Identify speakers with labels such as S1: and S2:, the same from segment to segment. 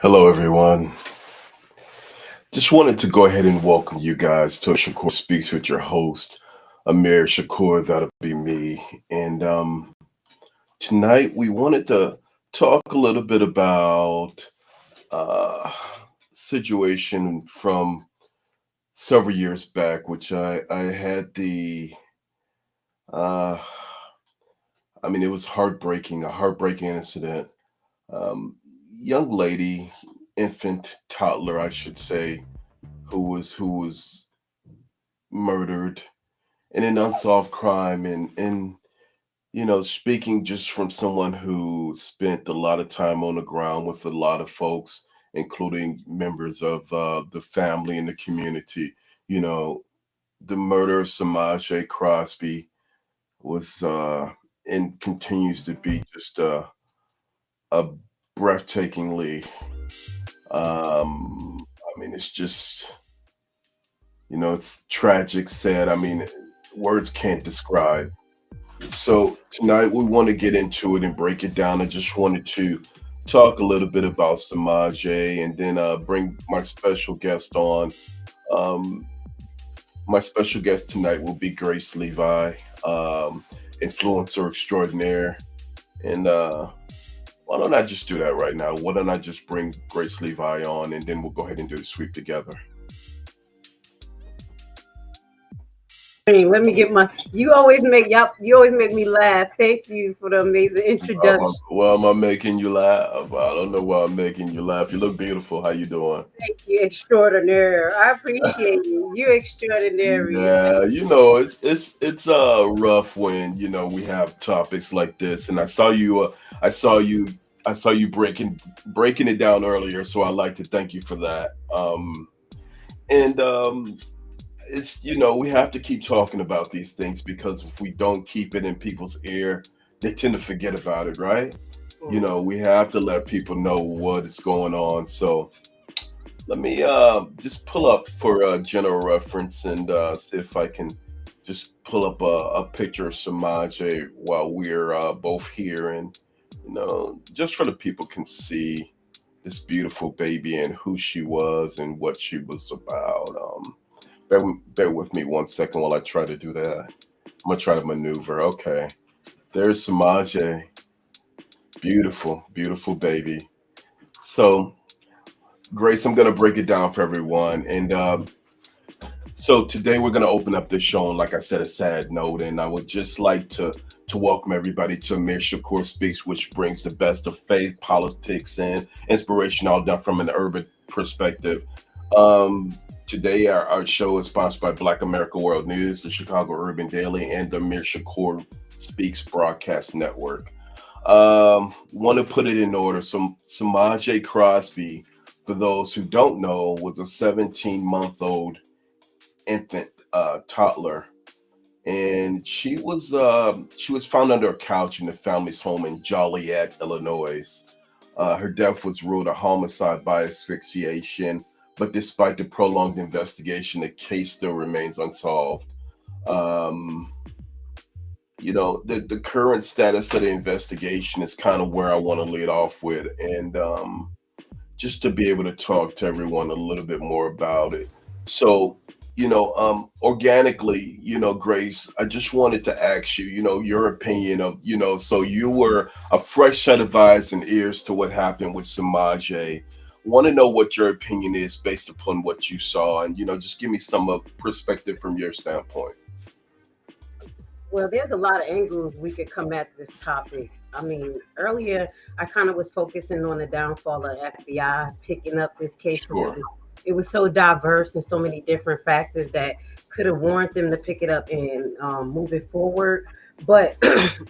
S1: Hello, everyone. Just wanted to go ahead and welcome you guys to Shakur Speaks with your host, Amir Shakur. That'll be me. And tonight we wanted to talk a little bit about uh, situation from several years back, which I had uh, it was heartbreaking, a heartbreaking incident. Um, Young lady, infant, toddler, I should say, who was murdered in an unsolved crime, and speaking just from someone who spent a lot of time on the ground with a lot of folks, including members of the family and the community. you know the murder of Semaj Crosby was and continues to be just a breathtakingly, it's just, it's tragic, sad. Words can't describe. So tonight we want to get into it and break it down. I just wanted to talk a little bit about Samaj, and then bring my special guest on. Um, my special guest tonight will be Grace Levi, um, influencer extraordinaire. And why don't I just do that right now? Why don't I just bring Grace Levi on, and then we'll go ahead and do the sweep together.
S2: Hey, let me get my. You always make me laugh. Thank you for the amazing introduction.
S1: Why am I making you laugh? I don't know why I'm making you laugh. You look beautiful. How you doing?
S2: Thank you, extraordinaire. I appreciate you. You're extraordinary.
S1: Yeah, it's rough when we have topics like this, and I saw you I saw you breaking it down earlier, so I'd like to thank you for that. And it's we have to keep talking about these things, because if we don't keep it in people's ear, they tend to forget about it, right?
S2: Mm.
S1: We have to let people know what is going on. So let me just pull up for a general reference, and see if I can just pull up a picture of Samaje while we're both here, and just for the people can see this beautiful baby and who she was and what she was about. Bear with me one second while I try to do that. I'm gonna try to maneuver. Okay, there's Samaje, beautiful, beautiful baby. So, Grace, I'm gonna break it down for everyone, and so today we're going to open up this show on, like I said, a sad note, and I would just like to welcome everybody to Amir Shakur Speaks, which brings the best of faith, politics, and inspiration, all done from an urban perspective. Today our show is sponsored by Black America World News, the Chicago Urban Daily, and the Amir Shakur Speaks Broadcast Network. Want to put it in order. Samaj Crosby, for those who don't know, was a 17-month-old infant, toddler, and she was found under a couch in the family's home in Joliet, Illinois. Her death was ruled a homicide by asphyxiation, but despite the prolonged investigation, the case still remains unsolved. Um, the current status of the investigation is kind of where I want to lead off with, and just to be able to talk to everyone a little bit more about it. So, organically, Grace, I just wanted to ask you, your opinion of, so you were a fresh set of eyes and ears to what happened with Samaje. Want to know what your opinion is based upon what you saw, and, just give me some perspective from your standpoint.
S2: Well, there's a lot of angles we could come at this topic. I mean, earlier I kind of was focusing on the downfall of FBI picking up this case because
S1: Sure.
S2: it was so diverse and so many different factors that could have warranted them to pick it up and move it forward. But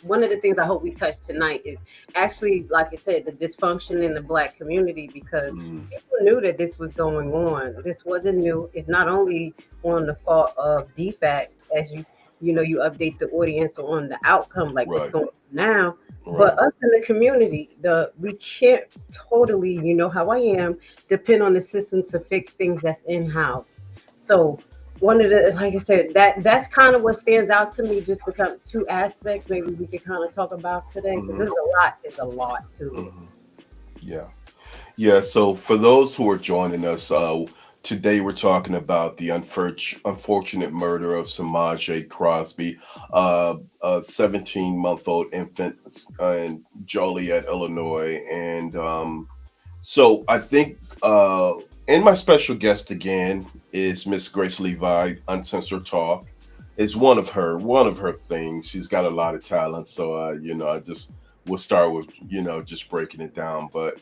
S2: one of the things I hope we touch tonight is actually, like I said, the dysfunction in the Black community, because
S1: Mm,
S2: people knew that this was going on. This wasn't new. It's not only on the fault of defects, as you update the audience on the outcome, like what's
S1: right,
S2: going on now. But
S1: right.
S2: us in the community, the we can't totally, you know how I am, depend on the system to fix things that's in house. So one of the, like I said, that's kind of what stands out to me. Just become two aspects. Maybe we could kind of talk about today because
S1: Hmm.
S2: there's a lot. There's a lot to it.
S1: Hmm. Yeah. Yeah, so for those who are joining us, today we're talking about the unfortunate murder of Semaj Crosby, a 17-month-old infant in Joliet, Illinois. And so I think, and my special guest again is Miss Grace Levi. Uncensored Talk is one of her things. She's got a lot of talent. So I just we'll start with just breaking it down. But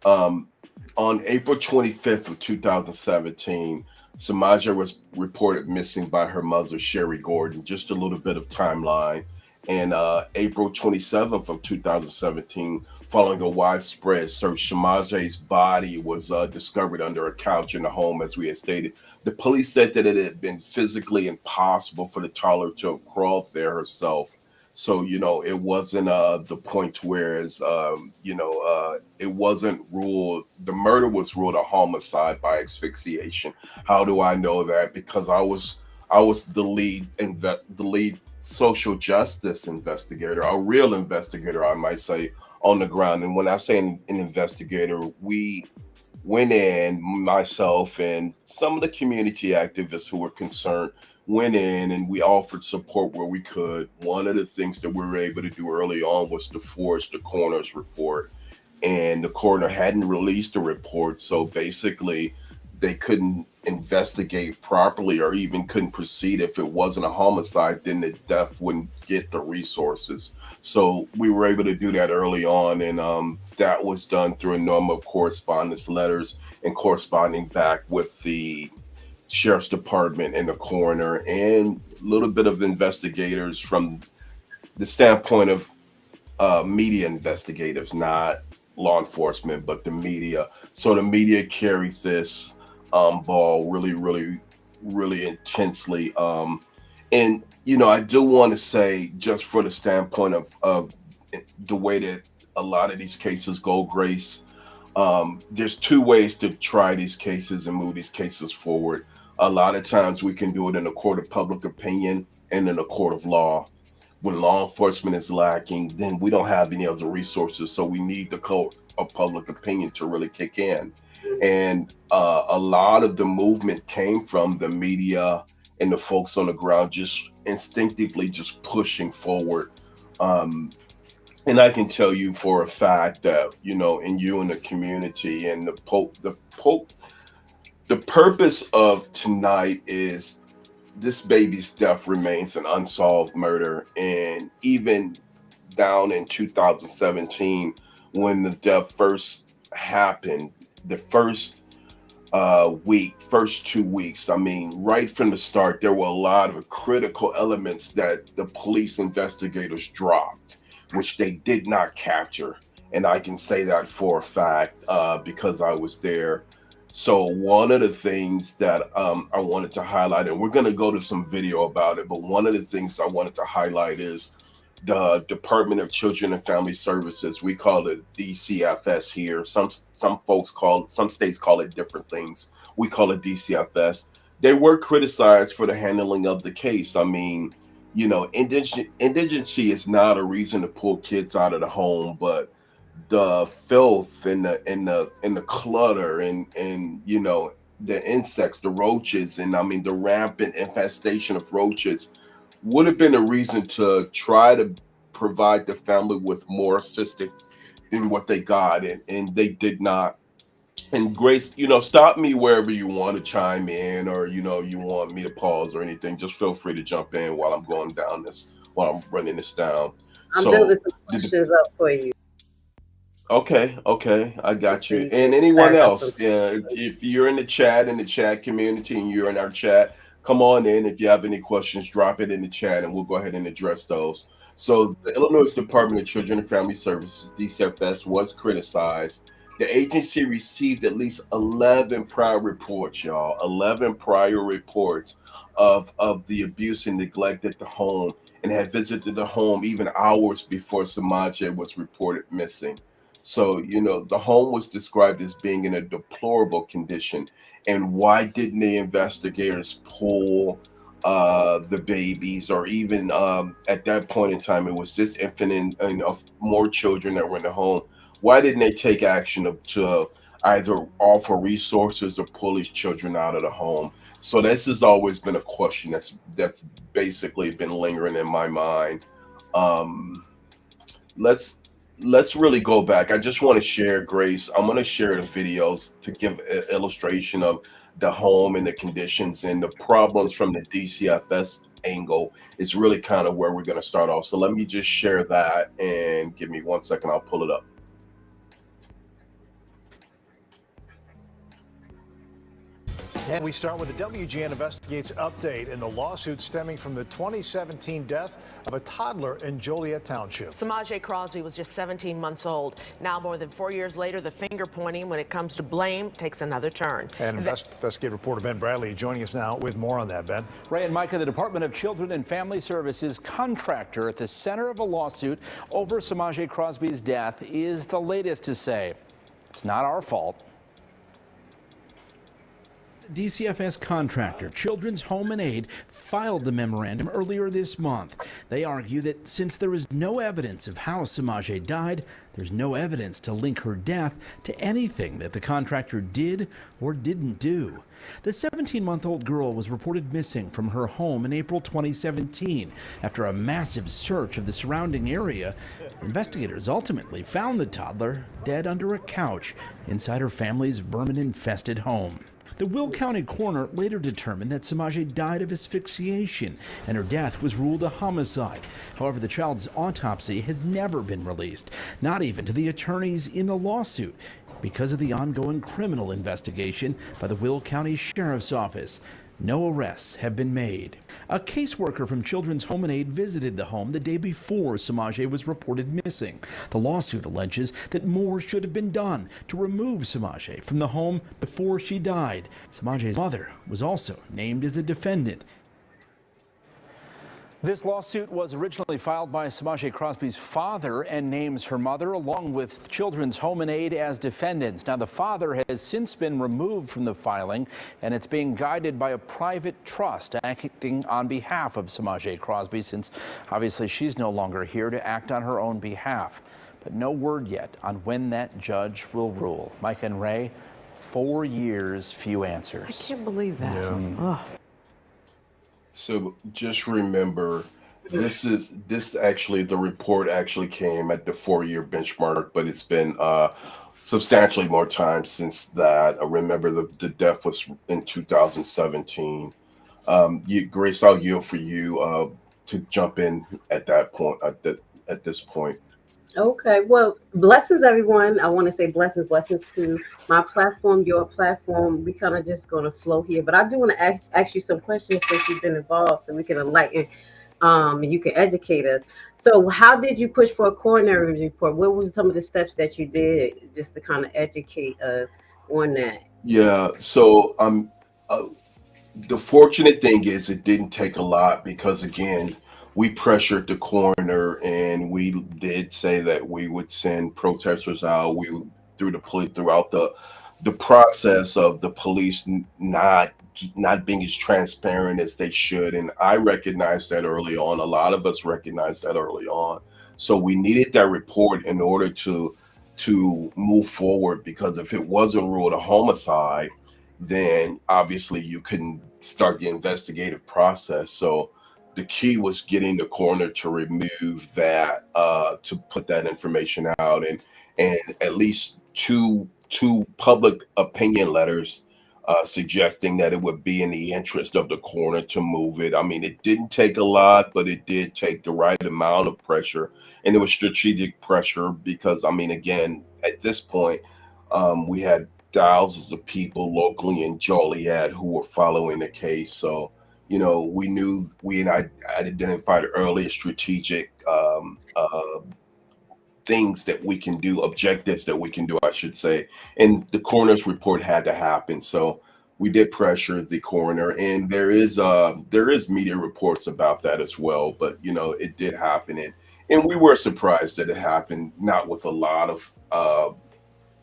S1: um, on April 25th of 2017, Samaja was reported missing by her mother, Sherry Gordon. Just a little bit of timeline. And April 27th of 2017, following a widespread search, Samaja's body was discovered under a couch in the home, as we had stated. The police said that it had been physically impossible for the toddler to have crawled there herself. So, it wasn't the point whereas, it wasn't ruled, the murder was ruled a homicide by asphyxiation. How do I know that? Because I was the lead social justice investigator, a real investigator, I might say, on the ground. And when I say an investigator, we went in, myself and some of the community activists who were concerned went in and we offered support where we could. One of the things that we were able to do early on was to forge the coroner's report, and the coroner hadn't released the report, so basically they couldn't investigate properly or even couldn't proceed. If it wasn't a homicide, then the death wouldn't get the resources. So we were able to do that early on, and that was done through a number of correspondence letters and corresponding back with the sheriff's department and the coroner, and a little bit of investigators from the standpoint of media investigators, not law enforcement, but the media. So the media carried this ball really, really, really intensely. And I do want to say, just for the standpoint of the way that a lot of these cases go, Grace. There's two ways to try these cases and move these cases forward. A lot of times we can do it in a court of public opinion and in a court of law. When law enforcement is lacking, then we don't have any other resources. So we need the court of public opinion to really kick in. And a lot of the movement came from the media and the folks on the ground just instinctively just pushing forward. Um, and I can tell you for a fact that, in you and the community and the purpose of tonight is this baby's death remains an unsolved murder. And even down in 2017, when the death first happened, the first 2 weeks, I mean, right from the start, there were a lot of critical elements that the police investigators dropped, which they did not capture. And I can say that for a fact because I was there. So one of the things that I wanted to highlight, and we're going to go to some video about it, but one of the things I wanted to highlight is the Department of Children and Family Services. We call it DCFS here. Some states call it different things. We call it DCFS. They were criticized for the handling of the case. I mean, indigency is not a reason to pull kids out of the home, but the filth and the clutter and the insects, the roaches, and I mean the rampant infestation of roaches would have been a reason to try to provide the family with more assistance than what they got, and they did not. And Grace, stop me wherever you want to chime in, or you want me to pause or anything. Just feel free to jump in while I'm going down this, while I'm running this down.
S2: I'm building
S1: So,
S2: some
S1: did
S2: questions up for you
S1: Okay, okay, I got
S2: so
S1: you.
S2: you can
S1: And anyone
S2: clarify some
S1: else,
S2: things.
S1: if you're in the chat community, and you're in our chat, come on in. If you have any questions, drop it in the chat, and we'll go ahead and address those. So, the Illinois Department of Children and Family Services (DCFS) was criticized. The agency received at least 11 prior reports, y'all. 11 prior reports of the abuse and neglect at the home, and had visited the home even hours before Samaje was reported missing. So, the home was described as being in a deplorable condition. And why didn't the investigators pull the babies, or even at that point in time, it was just infant and of more children that were in the home? Why didn't they take action to either offer resources or pull these children out of the home. So this has always been a question that's basically been lingering in my mind. Um, let's let's really go back. I just want to share, Grace. I'm going to share the videos to give an illustration of the home and the conditions and the problems from the DCFS angle is really kind of where we're going to start off. So let me just share that and give me 1 second. I'll pull it up.
S3: And we start with the WGN Investigates update in the lawsuit stemming from the 2017 death of a toddler in Joliet Township.
S4: Semaj Crosby was just 17 months old. Now, more than 4 years later, the finger pointing when it comes to blame takes another turn.
S3: And investigative reporter Ben Bradley joining us now with more on that. Ben.
S5: Ray and Micah, the Department of Children and Family Services contractor at the center of a lawsuit over Semaj Crosby's death is the latest to say it's not our fault.
S6: DCFS contractor Children's Home and Aid filed the memorandum earlier this month. They argue that since there is no evidence of how Semaj died, there's no evidence to link her death to anything that the contractor did or didn't do. The 17-month-old girl was reported missing from her home in April 2017. After a massive search of the surrounding area, investigators ultimately found the toddler dead under a couch inside her family's vermin-infested home. The Will County coroner later determined that Semaj died of asphyxiation and her death was ruled a homicide. However, the child's autopsy has never been released, not even to the attorneys in the lawsuit, because of the ongoing criminal investigation by the Will County Sheriff's Office. No arrests have been made. A caseworker from Children's Home and Aid visited the home the day before Semaj was reported missing. The lawsuit alleges that more should have been done to remove Semaj from the home before she died. Semaj's mother was also named as a defendant.
S5: This lawsuit was originally filed by Semaj Crosby's father and names her mother along with Children's Home and Aid as defendants. Now, the father has since been removed from the filing, and it's being guided by a private trust acting on behalf of Semaj Crosby, since obviously she's no longer here to act on her own behalf. But no word yet on when that judge will rule. Mike and Ray, 4 years, few answers.
S4: I can't believe that.
S3: Yeah.
S4: Oh.
S1: So just remember, this actually, the report actually came at the 4-year benchmark, but it's been substantially more time since that. Remember, the death was in 2017. Grace, I'll yield for you to jump in at that point, at this point.
S2: Okay, well, blessings, everyone. I want to say blessings to my platform, your platform. We kind of just going to flow here, but I do want to ask you some questions since you've been involved, so we can enlighten, and you can educate us. So, how did you push for a coronary report? What were some of the steps that you did just to kind of educate us on that?
S1: Yeah. So, the fortunate thing is it didn't take a lot because again, we pressured the coroner and we did say that we would send protesters out. We throughout the process of the police not being as transparent as they should. And I recognized that early on. A lot of us recognized that early on. So we needed that report in order to move forward, because if it wasn't ruled a homicide, then obviously you couldn't start the investigative process. So the key was getting the coroner to remove that, to put that information out, and at least two public opinion letters suggesting that it would be in the interest of the coroner to move it. I mean, it didn't take a lot, but it did take the right amount of pressure, and it was strategic pressure because, I mean, again, at this point, we had thousands of people locally in Joliet who were following the case. So, you know, we knew I identified earlier strategic things that we can do, objectives that we can do, I should say. And the coroner's report had to happen. So we did pressure the coroner, and there is media reports about that as well. But, you know, it did happen. And we were surprised that it happened, not with a lot of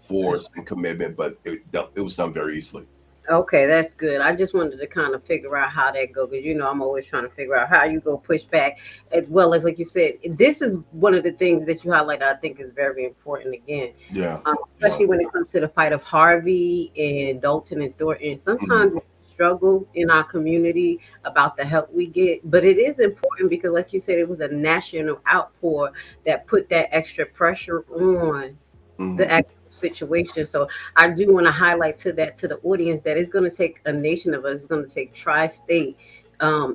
S1: force and commitment, but it was done very easily.
S2: Okay, that's good. I just wanted to kind of figure out how that go because I'm always trying to figure out how you go push back, as well as like you said. This is one of the things that you highlight. I think is very important again,
S1: Yeah. Yeah.
S2: especially when it comes to the fight of Harvey and Dalton and Thornton.
S1: Mhm.
S2: Sometimes we struggle in our community about the help we get, but it is important because, like you said, it was a national outpour that put that extra pressure on the
S1: Mhm.
S2: actual situation. So I do want to highlight to the audience that it's going to take a nation of us. It's going to take tri-state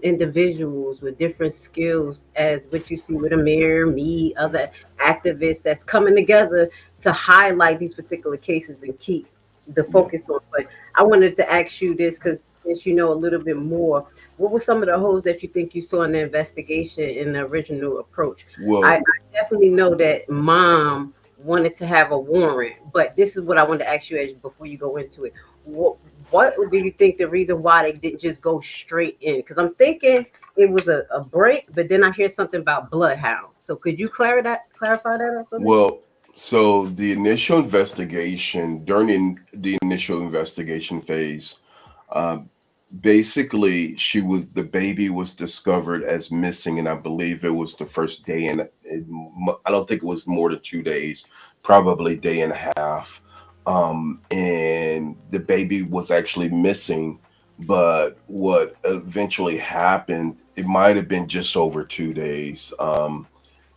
S2: individuals with different skills, as what you see with Amir, me, other activists that's coming together to highlight these particular cases and keep the
S1: Yeah.
S2: focus on. But I wanted to ask you this because since you know a little bit more, what were some of the holes that you think you saw in the investigation in the original approach? I
S1: Well,
S2: definitely know that mom wanted to have a warrant, but this is what I wanted to ask you as before you go into it. What what do you think the reason why they didn't just go straight in? Because I'm thinking it was a break, but then I hear something about bloodhounds. So could you clarify that up for me?
S1: well, so the initial investigation, during the initial investigation phase, uh, basically the baby was discovered as missing, and I believe it was the first day, and I don't think it was more than 2 days, probably day and a half. And the baby was actually missing, but what eventually happened, it might have been just over 2 days.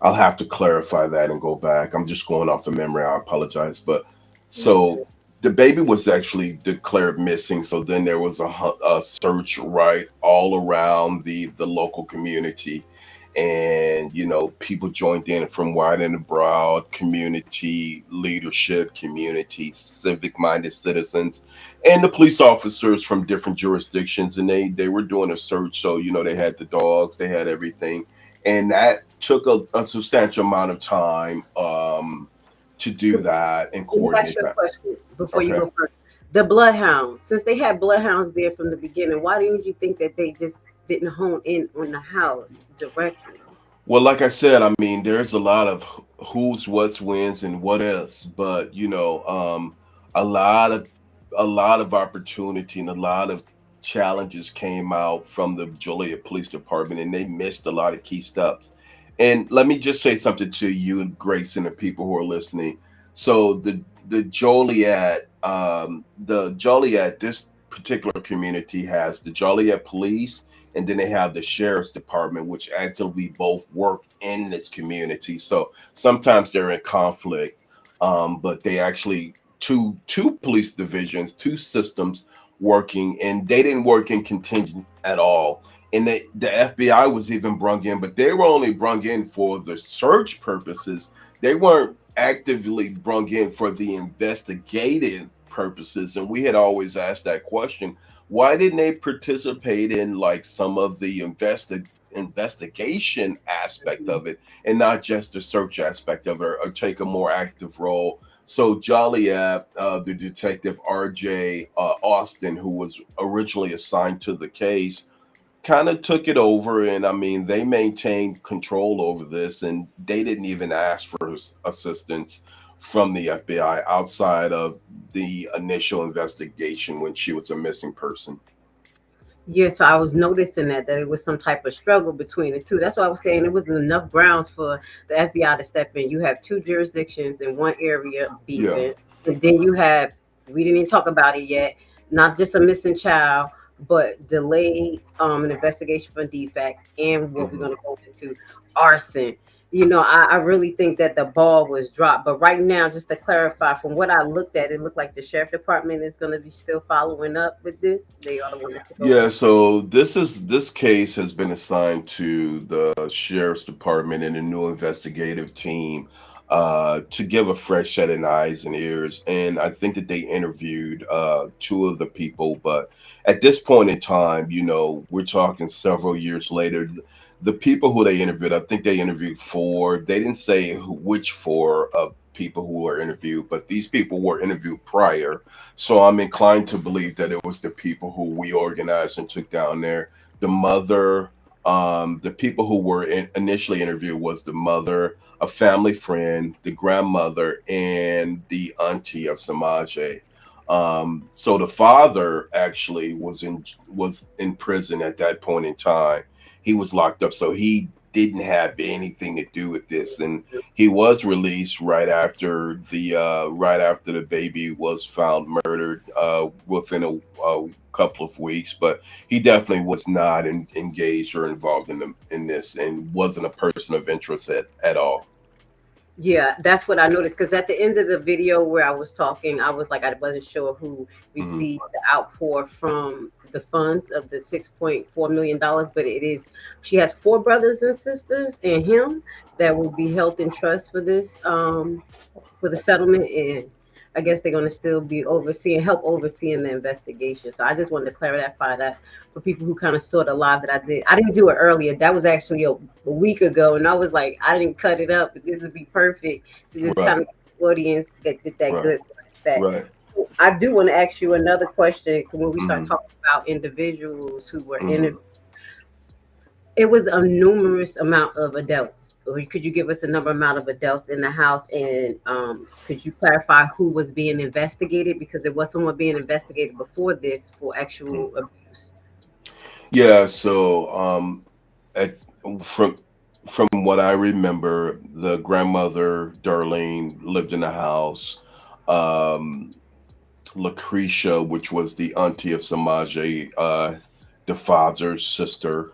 S1: I'll have to clarify that and go back. I'm just going off of memory. I apologize. But so the baby was actually declared missing. So then there was a search right all around the local community. And, people joined in from wide and abroad, community leadership, community, civic minded citizens, and the police officers from different jurisdictions. And they were doing a search. So, they had the dogs, they had everything, and that took a substantial amount of time to do that and
S2: Let me ask
S1: coordinate
S2: you a
S1: that.
S2: question before you
S1: Okay.
S2: go further. The bloodhounds, since they had bloodhounds there from the beginning, why didn't you think that they just didn't hone in on the house directly?
S1: Well, like I said, I mean, there's a lot of who's, what's, wins, and what ifs, but a lot of opportunity and a lot of challenges came out from the Joliet Police Department, and they missed a lot of key steps. And let me just say something to you, Grace, and the people who are listening. So the Joliet, this particular community has the Joliet Police, and then they have the sheriff's department, which actively both work in this community. So sometimes they're in conflict, but they actually two police divisions, two systems working, and they didn't work in contingent at all. And the FBI was even brung in, but they were only brung in for the search purposes. They weren't actively brung in for the investigative purposes. And we had always asked that question: why didn't they participate in like some of the investigation aspect of it, and not just the search aspect of it, or take a more active role? So Joliet, the detective RJ Austin, who was originally assigned to the case, kind of took it over, and I mean, they maintained control over this, and they didn't even ask for assistance from the FBI outside of the initial investigation when she was a missing person.
S2: Yeah, so I was noticing that it was some type of struggle between the two. That's why I was saying it wasn't enough grounds for the FBI to step in. You have two jurisdictions in one area
S1: Yeah.
S2: beefing, and then you have, we didn't even talk about it yet, not just a missing child, but delayed an investigation for defects and what we're
S1: Hmm.
S2: gonna go into, arson. I really think that the ball was dropped. But right now, just to clarify, from what I looked at, it looked like the sheriff department is going to be still following up with this. They are the one that took over.
S1: Yeah, so this case has been assigned to the sheriff's department and a new investigative team to give a fresh set of eyes and ears. And I think that they interviewed two of the people, but at this point in time, we're talking several years later. The people who they interviewed, I think they interviewed four. They didn't say which four of people who were interviewed, but these people were interviewed prior, so I'm inclined to believe that it was the people who we organized and took down there. The mother, the people who were initially interviewed was the mother, a family friend, the grandmother, and the auntie of Samaje. So the father actually was in prison at that point in time. He was locked up, so he didn't have anything to do with this, and he was released right after the baby was found murdered within a couple of weeks. But he definitely was not engaged or involved in this, and wasn't a person of interest at all.
S2: Yeah, that's what I noticed. Because at the end of the video where I was talking, I was like, I wasn't sure who
S1: Mhm.
S2: received the outpour from the funds of the $6.4 million, but it is she has four brothers and sisters and him that will be held in trust for the settlement, and I guess they're going to still be overseeing the investigation. So I just wanted to clarify that for people who kind of saw the live that I did. I didn't do it earlier. That was actually a week ago, and I was like, I didn't cut it up, but this would be perfect to just kind
S1: Right,
S2: of get the audience that did that
S1: right,
S2: good back.
S1: right.
S2: I do want to ask you another question when we start
S1: Hmm.
S2: talking about individuals who were
S1: Hmm.
S2: interviewed. It was a numerous amount of adults. Or could you give us the number amount of adults in the house, and could you clarify who was being investigated? Because there was someone being investigated before this for actual abuse.
S1: Yeah. So, at, from from what I remember, the grandmother Darlene lived in the house. Um, Lucretia, which was the auntie of Samaje, the father's sister.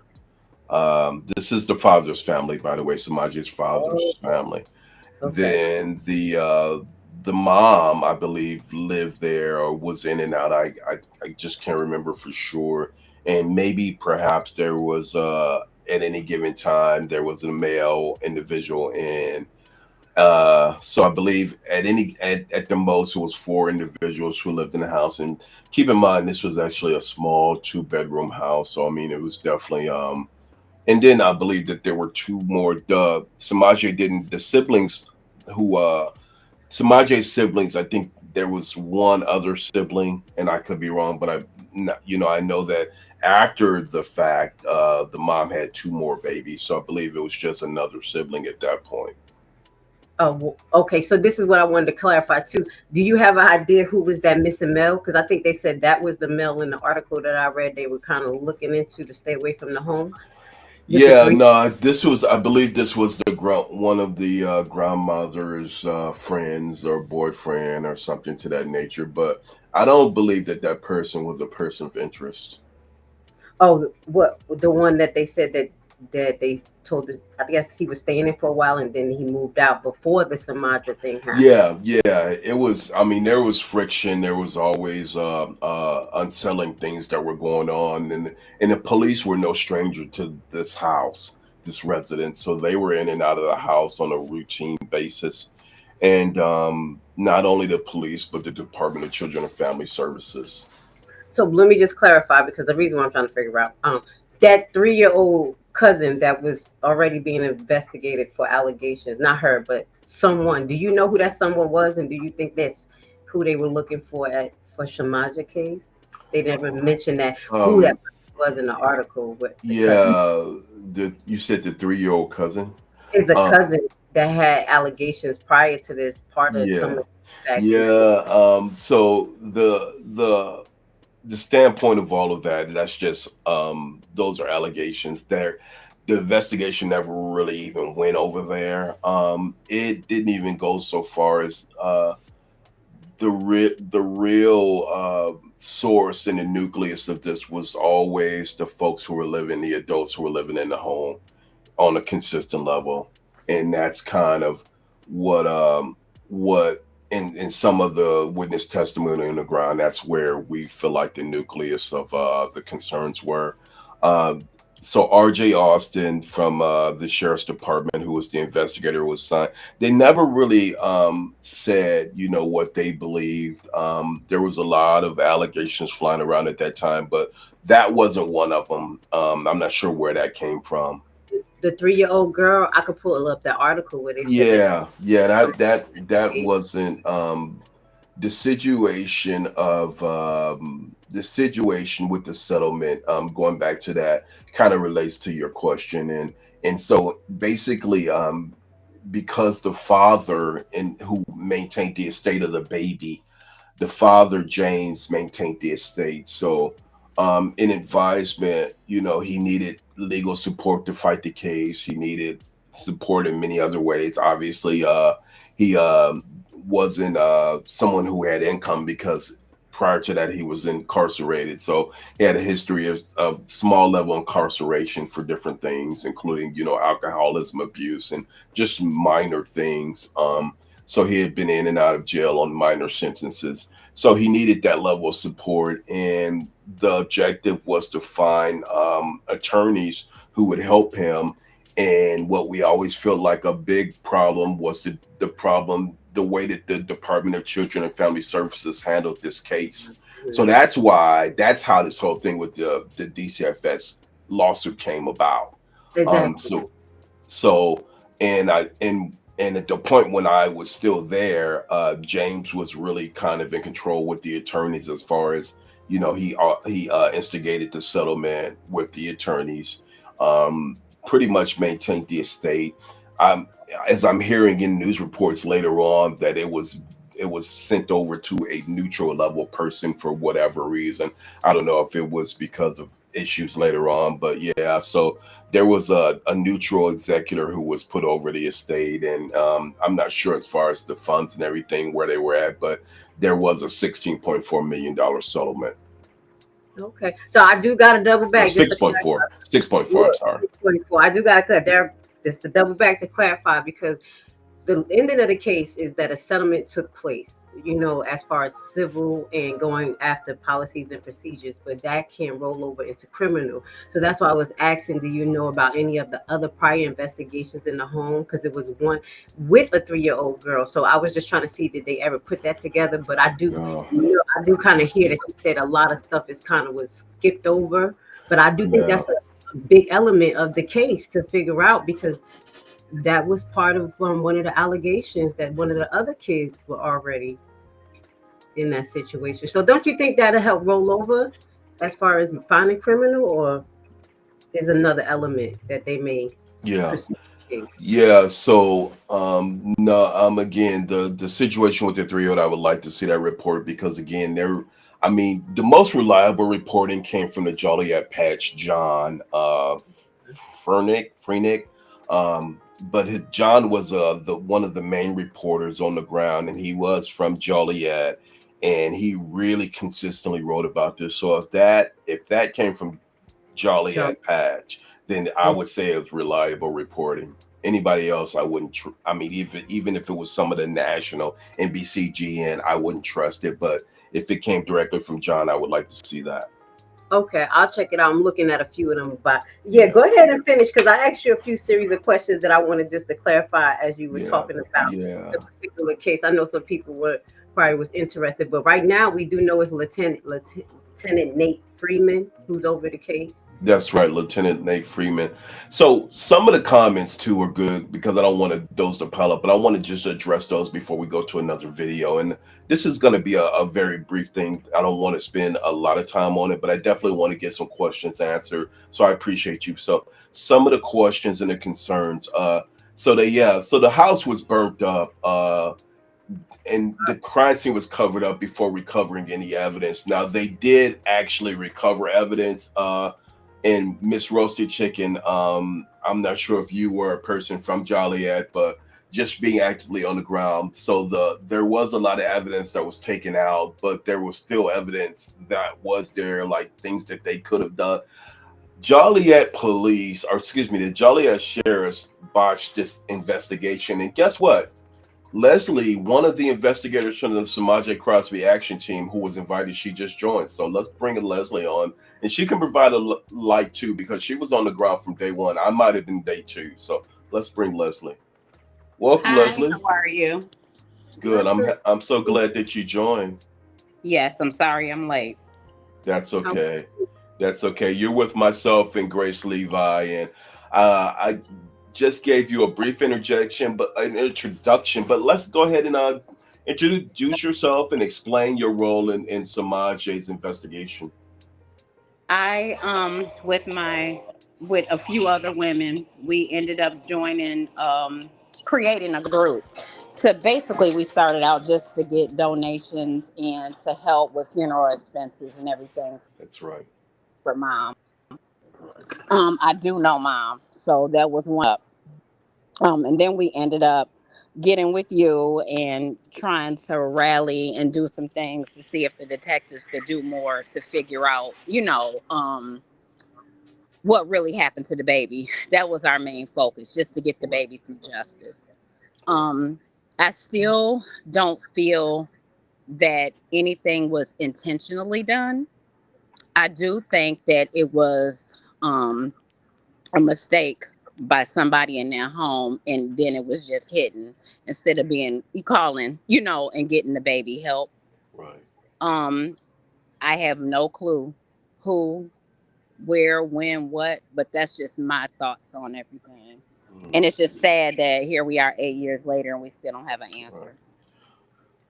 S1: This is the father's family, by the way, Samaje's
S2: Oh,
S1: father's family.
S2: okay.
S1: Then the mom, I believe, lived there or was in and out. I just can't remember for sure. And maybe perhaps there was at any given time there was a male individual in. So I believe at the most it was four individuals who lived in the house. And keep in mind this was actually a small two-bedroom house. So I mean it was definitely and then I believe that there were two more. Samaje didn't. The siblings who Samaje's siblings. I think there was one other sibling, and I could be wrong, but I know that after the fact, the mom had two more babies. So I believe it was just another sibling at that point.
S2: Oh, okay. So this is what I wanted to clarify too. Do you have an idea who was that missing male? Because I think they said that was the male in the article that I read. They were kind of looking into to stay away from the home with the
S1: Yeah,
S2: three.
S1: no, I believe this was one of the grandmother's friends or boyfriend or something to that nature. But I don't believe that that person was a person of interest.
S2: Oh, what the one that they said that they told us, I guess he was staying in for a while and then he moved out before the Samaja thing happened.
S1: Yeah, yeah, it was. I mean, there was friction. There was always unsettling things that were going on, and the police were no stranger to this house, this residence. So they were in and out of the house on a routine basis, and not only the police, but the Department of Children and Family Services.
S2: So let me just clarify because the reason why I'm trying to figure out that 3-year old cousin that was already being investigated for allegations, not her, but someone. Do you know who that someone was, and do you think that's who they were looking for for Shamaja case? They never mentioned that who that
S1: Um,
S2: person was in the article with the cousin.
S1: yeah, you said the 3-year-old cousin.
S2: Is a
S1: Um,
S2: cousin that had allegations prior to this, part of some of
S1: yeah,
S2: the factors for.
S1: yeah. So the standpoint of all of that, that's just those are allegations. The investigation never really even went over there. It didn't even go so far as the real source and the nucleus of this was always the folks who were living, the adults who were living in the home on a consistent level, and that's kind of what in some of the witness testimony on the ground, that's where we feel like the nucleus of the concerns were. Uh, so RJ Austin from the sheriff's department, who was the investigator, was signed. They never really said, what they believed. There was a lot of allegations flying around at that time, but that wasn't one of them. I'm not sure where that came from.
S2: The 3-year-old girl, I could pull up the article where they said that
S1: Yeah, yeah,
S2: some
S1: that wasn't the situation with the settlement. Going back to that kind of relates to your question, and so basically, because the father and who maintained the estate of the baby the father, James, maintained the estate. So in advisement, he needed legal support to fight the case. He needed support in many other ways. Obviously, he wasn't someone who had income because prior to that he was incarcerated. So he had a history of small level incarceration for different things, including alcoholism, abuse, and just minor things. So he had been in and out of jail on minor sentences. So he needed that level of support, and the objective was to find attorneys who would help him. And what we always felt like a big problem was the way that the Department of Children and Family Services handled this case. So that's how this whole thing with the DCFS lawsuit came about.
S2: Exactly.
S1: So and at the point when I was still there, James was really kind of in control with the attorneys as far as he instigated the settlement with the attorneys, pretty much maintained the estate. As I'm hearing in news reports later on that it was sent over to a neutral level person for whatever reason. I don't know if it was because of issues later on, but yeah. So there was a neutral executor who was put over the estate, and I'm not sure as far as the funds and everything where they were at, but there was a $16.4 million settlement.
S2: Okay, so I do got to double back.
S1: 6.4. 6.4. I'm sorry.
S2: 6.4. I do got to cut there just to double back to clarify, because the ending of the case is that a settlement took place, as far as civil and going after policies and procedures, but that can roll over into criminal. So that's why I was asking, do you know about any of the other prior investigations in the home? Because it was one with a 3-year-old girl. So I was just trying to see, did they ever put that together? But I do, I do kind of hear that you said a lot of stuff is kind of was skipped over, but I do think that's a big element of the case to figure out, because that was part of one of the allegations that one of the other kids were already in that situation. So don't you think that'll help roll over as far as finding criminal, or is another element that they may pursue?
S1: Yeah, so no, again, the situation with the 3-year-old, I would like to see that report, because again, the most reliable reporting came from the Joliet patch, John Freenick. But John was one of the main reporters on the ground, and he was from Joliet, and he really consistently wrote about this. So if that came from Joliet patch, then I would say it was reliable reporting. Anybody else, I wouldn't. Even if it was some of the national NBCGN, I wouldn't trust it. But if it came directly from John, I would like to see that.
S2: Okay, I'll check it out. I'm looking at a few of them, but yeah, go ahead and finish, because I asked you a few series of questions that I wanted just to clarify as you were talking about the particular case. I know some people probably was interested, but right now we do know it's Lieutenant Nate Freeman who's over the case.
S1: That's right, Lieutenant Nate Freeman. So some of the comments too are good, because I don't want those to pile up, but I want to just address those before we go to another video. And this is going to be a very brief thing. I don't want to spend a lot of time on it, but I definitely want to get some questions answered. So I appreciate you. So some of the questions and the concerns. So the house was burnt up, and the crime scene was covered up before recovering any evidence. Now they did actually recover evidence. And Miss Roasted Chicken, I'm not sure if you were a person from Joliet, but just being actively on the ground. So there was a lot of evidence that was taken out, but there was still evidence that was there, like things that they could have done. Joliet police, or excuse me, the Joliet sheriffs botched this investigation. And guess what? Leslie, one of the investigators from the Semaj Crosby action team who was invited, she just joined. So let's bring Leslie on, and she can provide a light too, because she was on the ground from day one. I might have been day two. So let's bring Leslie. Welcome,
S7: Hi,
S1: Leslie.
S7: how are you?
S1: Good. I'm so glad that you joined.
S7: Yes, I'm sorry I'm late.
S1: That's okay. That's okay. You're with myself and Grace Levi, and I just gave you a brief introduction, but let's go ahead and introduce yourself and explain your role in Semaj's investigation.
S7: I with a few other women, we ended up joining creating a group, So basically, we started out just to get donations and to help with funeral expenses and everything
S1: That's right.
S7: for mom. I do know mom, so that was one up. And then we ended up getting with you and trying to rally and do some things to see if the detectives could do more to figure out, what really happened to the baby. That was our main focus, just to get the
S1: Right.
S7: baby some justice. Um, I still don't feel that anything was intentionally done. I do think that it was a mistake by somebody in their home, and then it was just hidden instead of being calling, and getting the baby help.
S1: Right.
S7: Um, I have no clue who, where, when, what, but that's just my thoughts on everything. And
S1: Mm,
S7: it's just sad that here we are 8 years later and we still don't have an
S1: right.
S7: answer.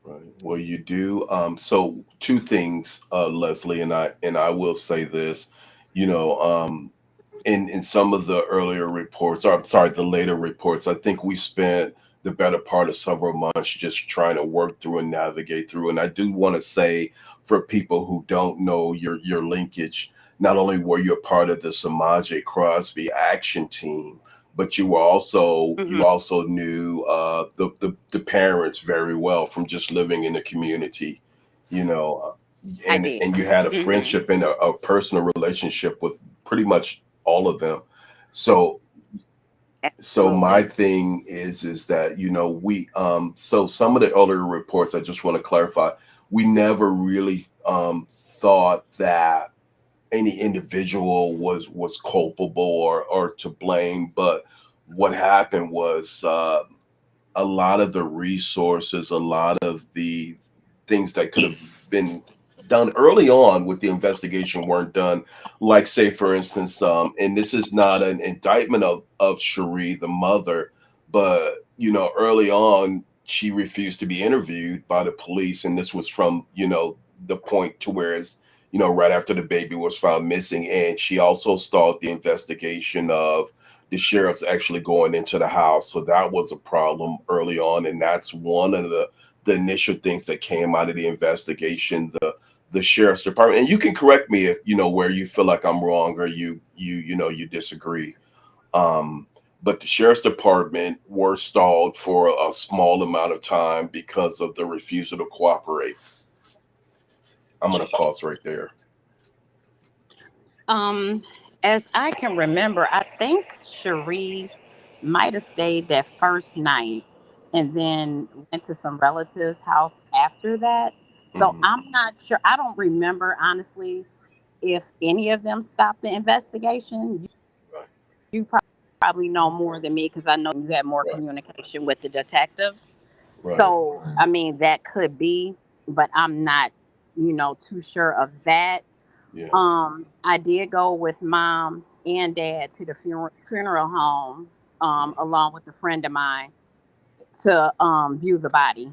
S1: Right. Well, you do. So two things, Leslie, and I will say this, you know, in some of the earlier reports, or I'm sorry, the later reports, I think we spent the better part of several months just trying to work through and navigate through. And I do want to say, for people who don't know your linkage, not only were you a part of the Semaj Crosby action team, but
S7: Hmm.
S1: you also knew the parents very well from just living in the community, you know,
S7: I did.
S1: and you had a
S7: Hmm.
S1: friendship and a personal relationship with pretty much all of them. So my
S7: Absolutely.
S1: thing is that we so some of the earlier reports, I just want to clarify, we never really thought that any individual was culpable or to blame, but what happened was a lot of the resources, a lot of the things that could have been done early on with the investigation weren't done. Like, say, for instance, and this is not an indictment of Cherie, the mother, but early on she refused to be interviewed by the police, and this was from the point to where it's right after the baby was found missing, and she also stalled the investigation of the sheriff's actually going into the house. So that was a problem early on, and that's one of the initial things that came out of the investigation. The sheriff's department, and you can correct me if where you feel like I'm wrong or you disagree. Um, but the sheriff's department were stalled for a small amount of time because of the refusal to cooperate. I'm gonna pause right there.
S7: Um, as I can remember, I think Cherie might have stayed that first night and then went to some relatives' house after that. So
S1: Hmm.
S7: I'm not sure. I don't remember honestly if any of them stopped the investigation.
S1: Right,
S7: You probably know more than me because I know you had more
S1: right,
S7: communication with the detectives.
S1: right.
S7: So, I mean, that could be, but I'm not, too sure of that.
S1: Yeah.
S7: I did go with mom and dad to the funeral home,
S1: Yeah.
S7: along with a friend of mine to view the body.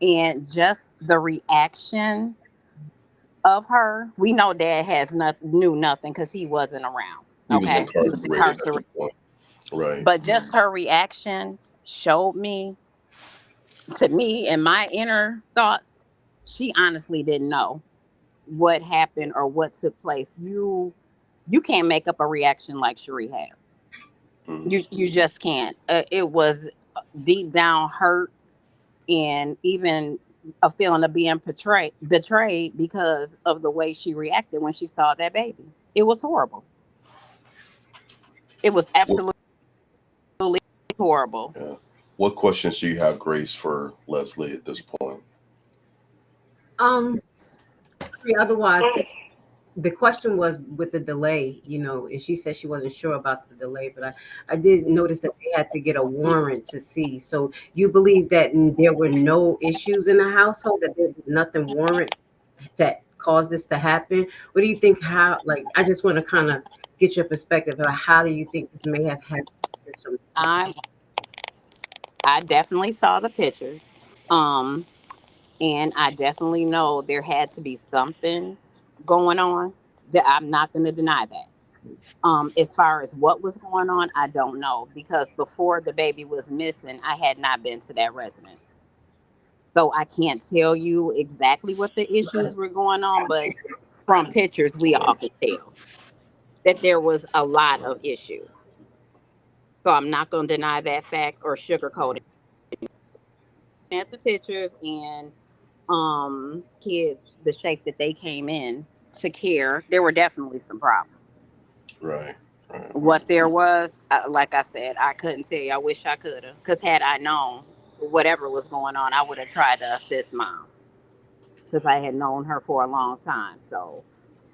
S7: And just the reaction of her, we know dad has not knew nothing because he wasn't around.
S1: He was
S7: Okay, he was
S1: incarcerated at the
S7: incarcerated.
S1: point. Right.
S7: But just her reaction showed me, to me, and my inner thoughts, she honestly didn't know what happened or what took place. You can't make up a reaction like Cherie had.
S1: Mhm.
S7: You just can't. It was deep down hurt and even a feeling of being betrayed because of the way she reacted when she saw that baby. It was horrible. It was
S1: What,
S7: absolutely horrible.
S1: yeah. What questions do you have, Grace, for Leslie at this point?
S2: Um, otherwise, the question was with the delay, and she said she wasn't sure about the delay, but I did notice that they had to get a warrant to see. So you believe that there were no issues in the household, that there was nothing warrant that caused this to happen? What do you think? How, like, I just want to kind of get your perspective of how do you think this may have happened?
S7: I I definitely saw the pictures. Um, and I definitely know there had to be something going on. That I'm not going to deny that. As far as what was going on, I don't know, because before the baby was missing, I had not been to that residence. So I can't tell you exactly what the issues were going on, but from pictures, we all could tell that there was a lot of issues. So I'm not going to deny that fact or sugarcoat it. At the pictures and kids, the shape that they came in to care, there were definitely some problems.
S1: Right. Right.
S7: What there was, like I said, I couldn't tell you. I wish I could have, because had I known whatever was going on, I would have tried to assist mom, because I had known her for a long time. So,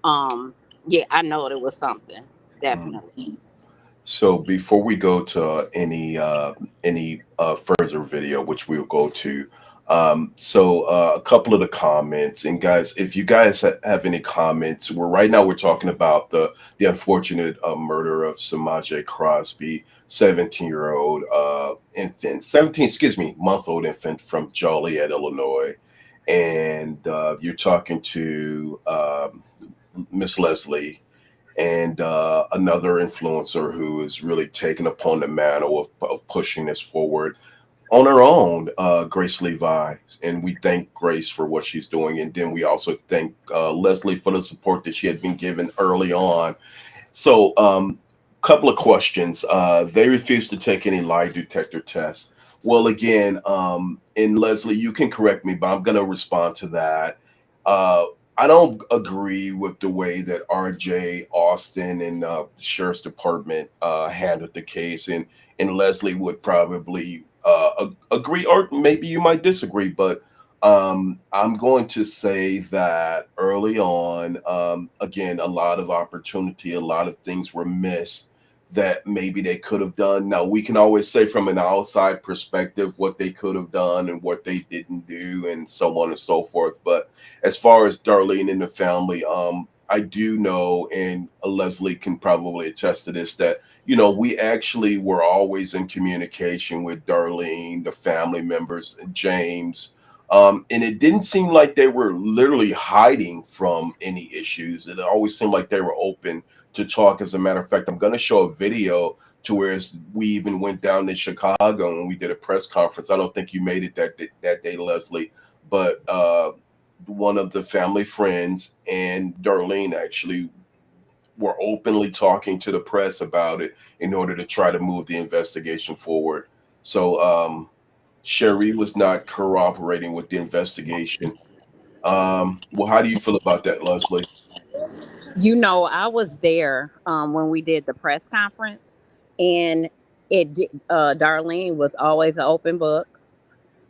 S7: um, yeah, I know it was something,
S1: Mm.
S7: definitely.
S1: So before we go to any further video, which we'll go to, a couple of the comments, and guys, if you guys have any comments, right now we're talking about the unfortunate murder of Semaj Crosby, 17-year-old infant, 17, excuse me, month old infant from Joliet, Illinois, and you're talking to Miss Leslie and another influencer who is really taken upon the mantle of pushing this forward on her own, Grace Levi. And we thank Grace for what she's doing. And then we also thank Leslie for the support that she had been given early on. So, couple of questions. They refused to take any lie detector tests. Well, again, and Leslie, you can correct me, but I'm going to respond to that. Uh, I don't agree with the way that R.J. Austin and the sheriff's department handled the case, and Leslie would probably agree, or maybe you might disagree, but I'm going to say that early on, again, a lot of opportunity, a lot of things were missed that maybe they could have done. Now, we can always say from an outside perspective what they could have done and what they didn't do, and so on and so forth. But as far as Darlene and the family, I do know, and Leslie can probably attest to this, that we actually were always in communication with Darlene, the family members, and James. And it didn't seem like they were literally hiding from any issues. It always seemed like they were open to talk. As a matter of fact, I'm going to show a video to where we even went down to Chicago and we did a press conference. I don't think you made it that day, Leslie, but one of the family friends and Darlene actually were openly talking to the press about it in order to try to move the investigation forward. So Sherry was not cooperating with the investigation. Well, how do you feel about that, Leslie?
S7: I was there when we did the press conference, and Darlene was always an open book.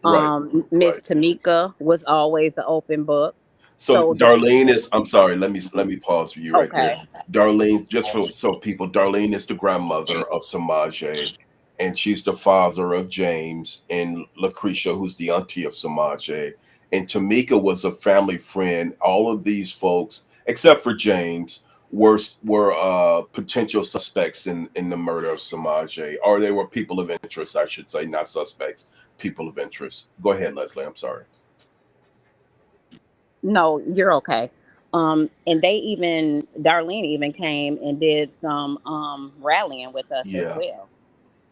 S1: Right,
S7: Miss
S1: right.
S7: Tamika was always an open book.
S1: So
S7: So the
S1: Darlene is, I'm sorry, let me pause for you right there.
S7: okay,
S1: Darlene, just for so people, Darlene is the grandmother of Samaje, and she's the father of James and Lucretia, who's the auntie of Samaje. And Tamika was a family friend. All of these folks, except for James, were potential suspects in the murder of Samaje, or they were people of interest, I should say, not suspects, people of interest. Go ahead, Leslie. I'm sorry.
S7: no, you're okay. And Darlene even came and did some rallying with us as
S1: Yeah.
S7: well.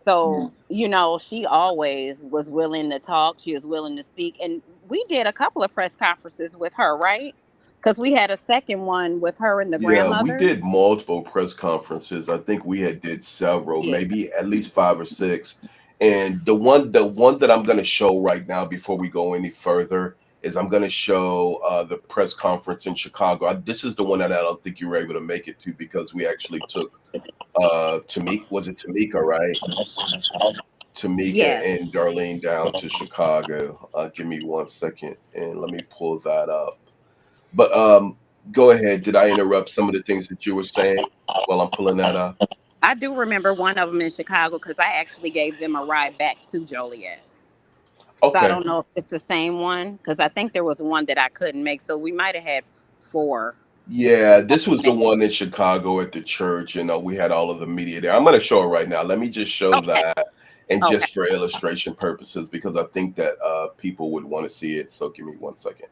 S7: So, she always was willing to talk. She was willing to speak. And we did a couple of press conferences with her, right? Because we had a second one with her and the
S1: Yeah, we
S7: grandmother.
S1: did multiple press conferences. I think we had did several,
S7: Yeah.
S1: maybe at least five or six. And the one that I'm going to show right now before we go any further is I'm going to show the press conference in Chicago. This is the one that I don't think you were able to make it to because we actually took Tamika, was it Tamika, right? Tamika and
S7: Yes.
S1: Darlene down to Chicago. Give me one second and let me pull that up. But go ahead. Did I interrupt some of the things that you were saying while I'm pulling that up?
S7: I do remember one of them in Chicago because I actually gave them a ride back to Joliet. So I
S1: Okay.
S7: don't know if it's the same one because I think there was one that I couldn't make. So we might have had four.
S1: Yeah, this was the one in Chicago at the church, and we had all of the media there. I'm going to show it right now. Let me just show
S7: Okay.
S1: that, and
S7: Okay.
S1: just for illustration purposes, because I think that people would want to see it. So give me one second.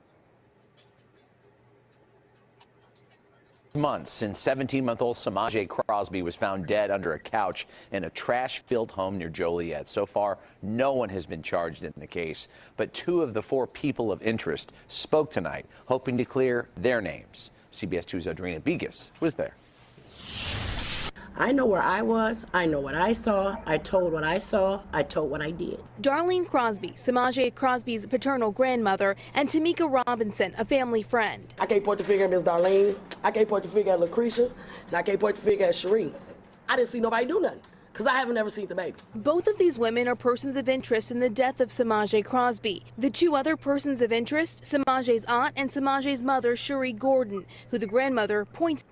S8: Months since 17-month-old Semaj Crosby was found dead under a couch in a trash-filled home near Joliet. So far, no one has been charged in the case, but 2 of the 4 people of interest spoke tonight, hoping to clear their names. CBS 2's Adrena Begas was there.
S9: I know where I was, I know what I saw, I told what I saw, I told what I did.
S10: Darlene Crosby, Semaj Crosby's paternal grandmother, and Tamika Robinson, a family friend.
S9: I can't point the finger at Miss Darlene, I can't point the finger at Lucretia, and I can't point the finger at Sheree. I didn't see nobody do nothing, because I haven't ever seen the baby.
S10: Both of these women are persons of interest in the death of Semaj Crosby. The 2 other persons of interest, Semaj's aunt and Semaj's mother, Sheree Gordon, who the grandmother points.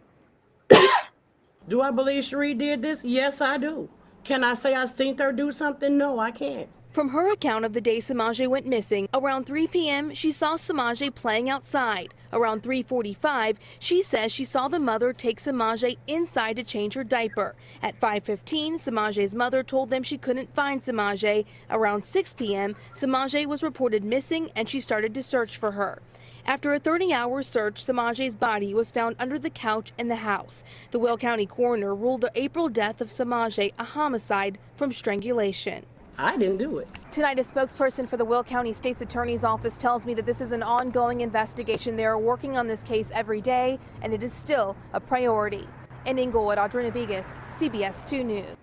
S9: Do I believe Sheree did this? Yes, I do. Can I say I seen her do something? No, I can't.
S10: From her account of the day Semaj went missing, around 3 p.m., she saw Semaj playing outside. Around 3:45, she says she saw the mother take Semaj inside to change her diaper. At 5:15, Semaj's mother told them she couldn't find Semaj. Around 6 p.m., Semaj was reported missing and she started to search for her. After a 30-hour search, Semaj's body was found under the couch in the house. The Will County coroner ruled the April death of Semaj a homicide from strangulation.
S9: I didn't do it.
S10: Tonight, a spokesperson for the Will County State's Attorney's Office tells me that this is an ongoing investigation. They are working on this case every day, and it is still a priority. In Inglewood, Adrena Begas, CBS 2 News.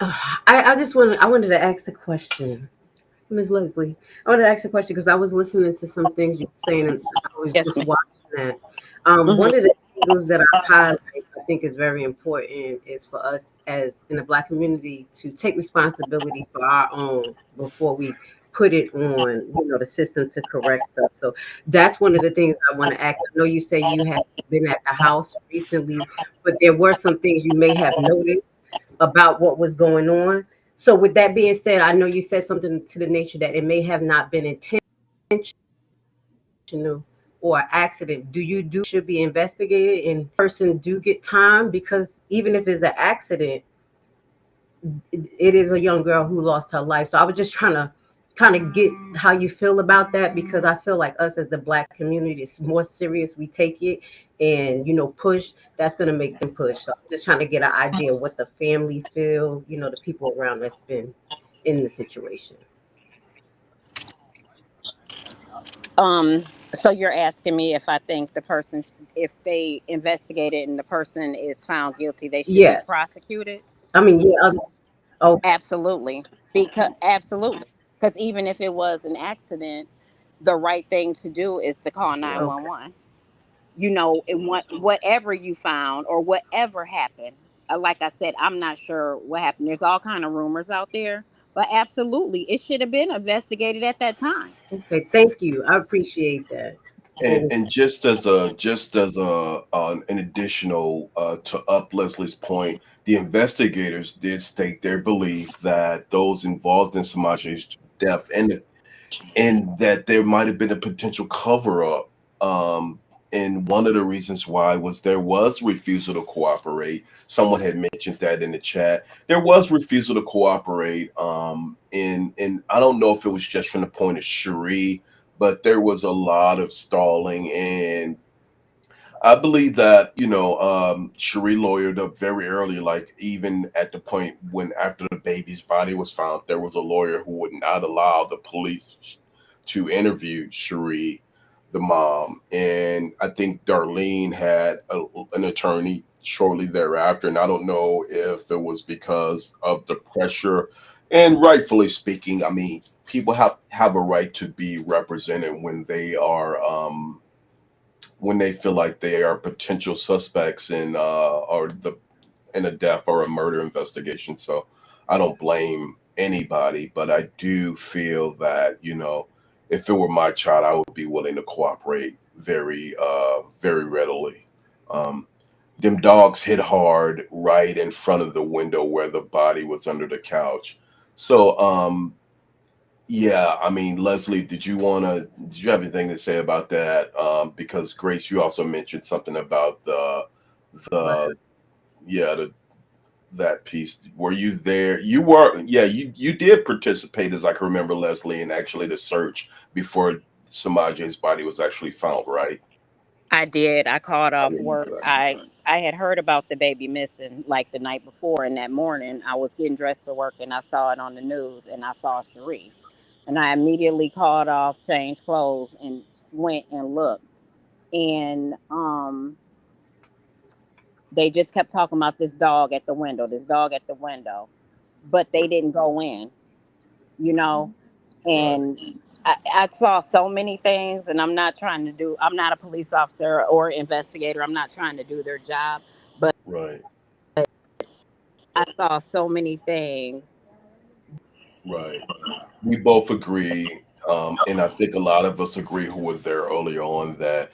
S2: I wanted to ask a question. Ms. Leslie, I wanted to ask you a question because I was listening to some things you were saying and I was just watching that. One of the angles that I highlight, I think is very important is for us as in the Black community to take responsibility for our own before we put it on, the system to correct stuff. So that's one of the things I want to ask. I know you say you have been at the house recently, but there were some things you may have noticed about what was going on. So with that being said, I know you said something to the nature that it may have not been intentional or accident. Should be investigated and person do get time? Because even if it's an accident, it is a young girl who lost her life. So I was just trying to kind of get how you feel about that, because I feel like us as the Black community, it's more serious we take it and push, that's going to make them push. So I'm just trying to get an idea of what the family feel, the people around that's been in the situation.
S7: So you're asking me if I think the person, if they investigated and the person is found guilty, they should be prosecuted?
S2: I mean,
S7: absolutely. Because even if it was an accident, the right thing to do is to call 911. Whatever you found or whatever happened. Like I said, I'm not sure what happened. There's all kind of rumors out there, but absolutely, it should have been investigated at that time.
S2: Okay, thank you. I appreciate that.
S1: And just as an additional to up Leslie's point, the investigators did state their belief that those involved in Semaj's death and that there might have been a potential cover up. And one of the reasons why there was refusal to cooperate. Someone had mentioned that in the chat. There was refusal to cooperate. And I don't know if it was just from the point of Sheree, but there was a lot of stalling. And I believe that, Sheree lawyered up very early, like even at the point when after the baby's body was found, there was a lawyer who would not allow the police to interview Sheree, the mom. And I think Darlene had an attorney shortly thereafter. And I don't know if it was because of the pressure. And rightfully speaking, I mean, people have a right to be represented when they are when they feel like they are potential suspects in a death or a murder investigation. So I don't blame anybody, but I do feel that, if it were my child, I would be willing to cooperate very, very readily. Them dogs hit hard right in front of the window where the body was under the couch. So, yeah, I mean, Leslie, did you have anything to say about that? Because Grace, you also mentioned something about that piece. Were you there? You were, you did participate, as I can remember, Leslie, in actually the search before Semaj's body was actually found, right?
S7: I did. I called off work. I had heard about the baby missing like the night before, and that morning I was getting dressed for work and I saw it on the news and I saw Cherie. And I immediately called off, changed clothes, and went and looked. And they just kept talking about this dog at the window, this dog at the window. But they didn't go in, you know. And I saw so many things, and I'm not a police officer or investigator. I'm not trying to do their job, but
S1: Right.
S7: I saw so many things.
S1: Right. We both agree, and I think a lot of us agree who were there earlier on that.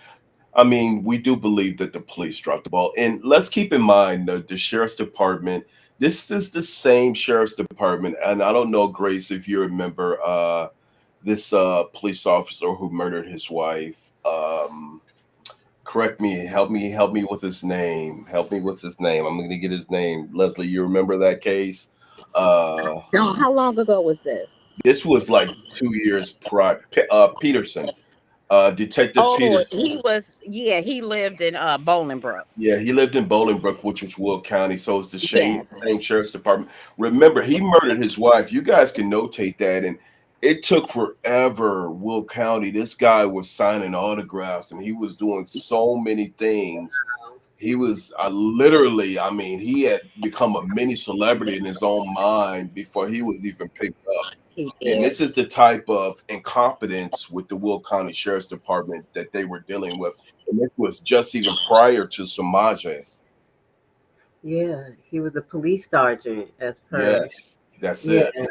S1: I mean, we do believe that the police dropped the ball. And let's keep in mind the sheriff's department. This is the same sheriff's department. And I don't know, Grace, if you remember this police officer who murdered his wife. Correct me, help me with his name. Help me with his name. I'm gonna get his name. Leslie, you remember that case? Uh
S7: How long ago was this?
S1: this was like 2 years prior. Peterson. Detective
S7: Oh,
S1: Peterson.
S7: he lived in Bolingbrook.
S1: Yeah, he lived in Bolingbrook, which was Will County. So it's the
S7: Yes.
S1: same sheriff's department. Remember, he murdered his wife. You guys can notate that. And it took forever. Will County, this guy was signing autographs and he was doing so many things. He was literally, I mean, he had become a mini celebrity in his own mind before he was even picked up.
S7: He
S1: And
S7: did.
S1: this is the type of incompetence with the Will County Sheriff's Department that they were dealing with. And this was just even prior to Semaj.
S2: Yeah, he was a police sergeant as per.
S1: Yes, that's
S2: Yeah,
S1: it.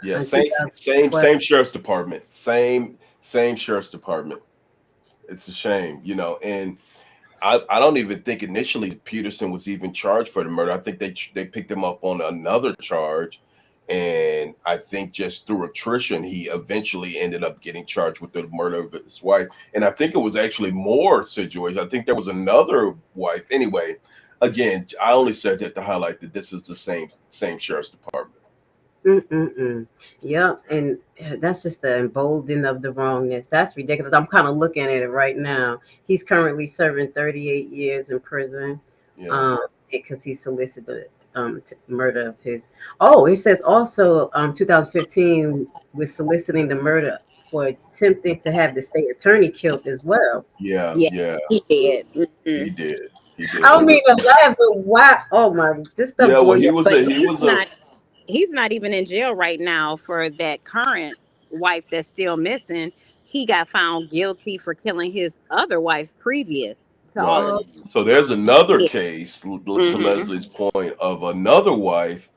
S1: Yeah,
S2: in
S1: same
S2: 2012.
S1: sheriff's department. Same sheriff's department. It's a shame, and I don't even think initially Peterson was even charged for the murder. I think they picked him up on another charge, and I think just through attrition he eventually ended up getting charged with the murder of his wife. And I think it was actually more situations. I think there was another wife. Anyway, again, I only said that to highlight that this is the same sheriff's department.
S2: Mm-mm-mm. Yep, and that's just the emboldening of the wrongness. That's ridiculous. I'm kind of looking at it right now. He's currently serving 38 years in prison,
S1: Yeah.
S2: because he solicited murder of his. Oh, it says also 2015 was soliciting the murder for attempting to have the state attorney killed as well.
S1: Yeah,
S7: Yeah,
S1: yeah,
S7: he did.
S1: he did. He
S2: I
S1: did.
S2: don't mean to laugh, but why? Oh my, this stuff
S1: Yeah, well,
S2: going.
S7: But
S1: he was a
S7: he's not even in jail right now for that current wife that's still missing. He got found guilty for killing his other wife previous to all of
S1: right.
S2: Oh,
S7: this.
S1: So there's another
S7: Yeah.
S1: case to
S7: Hmm.
S1: Leslie's point of another wife,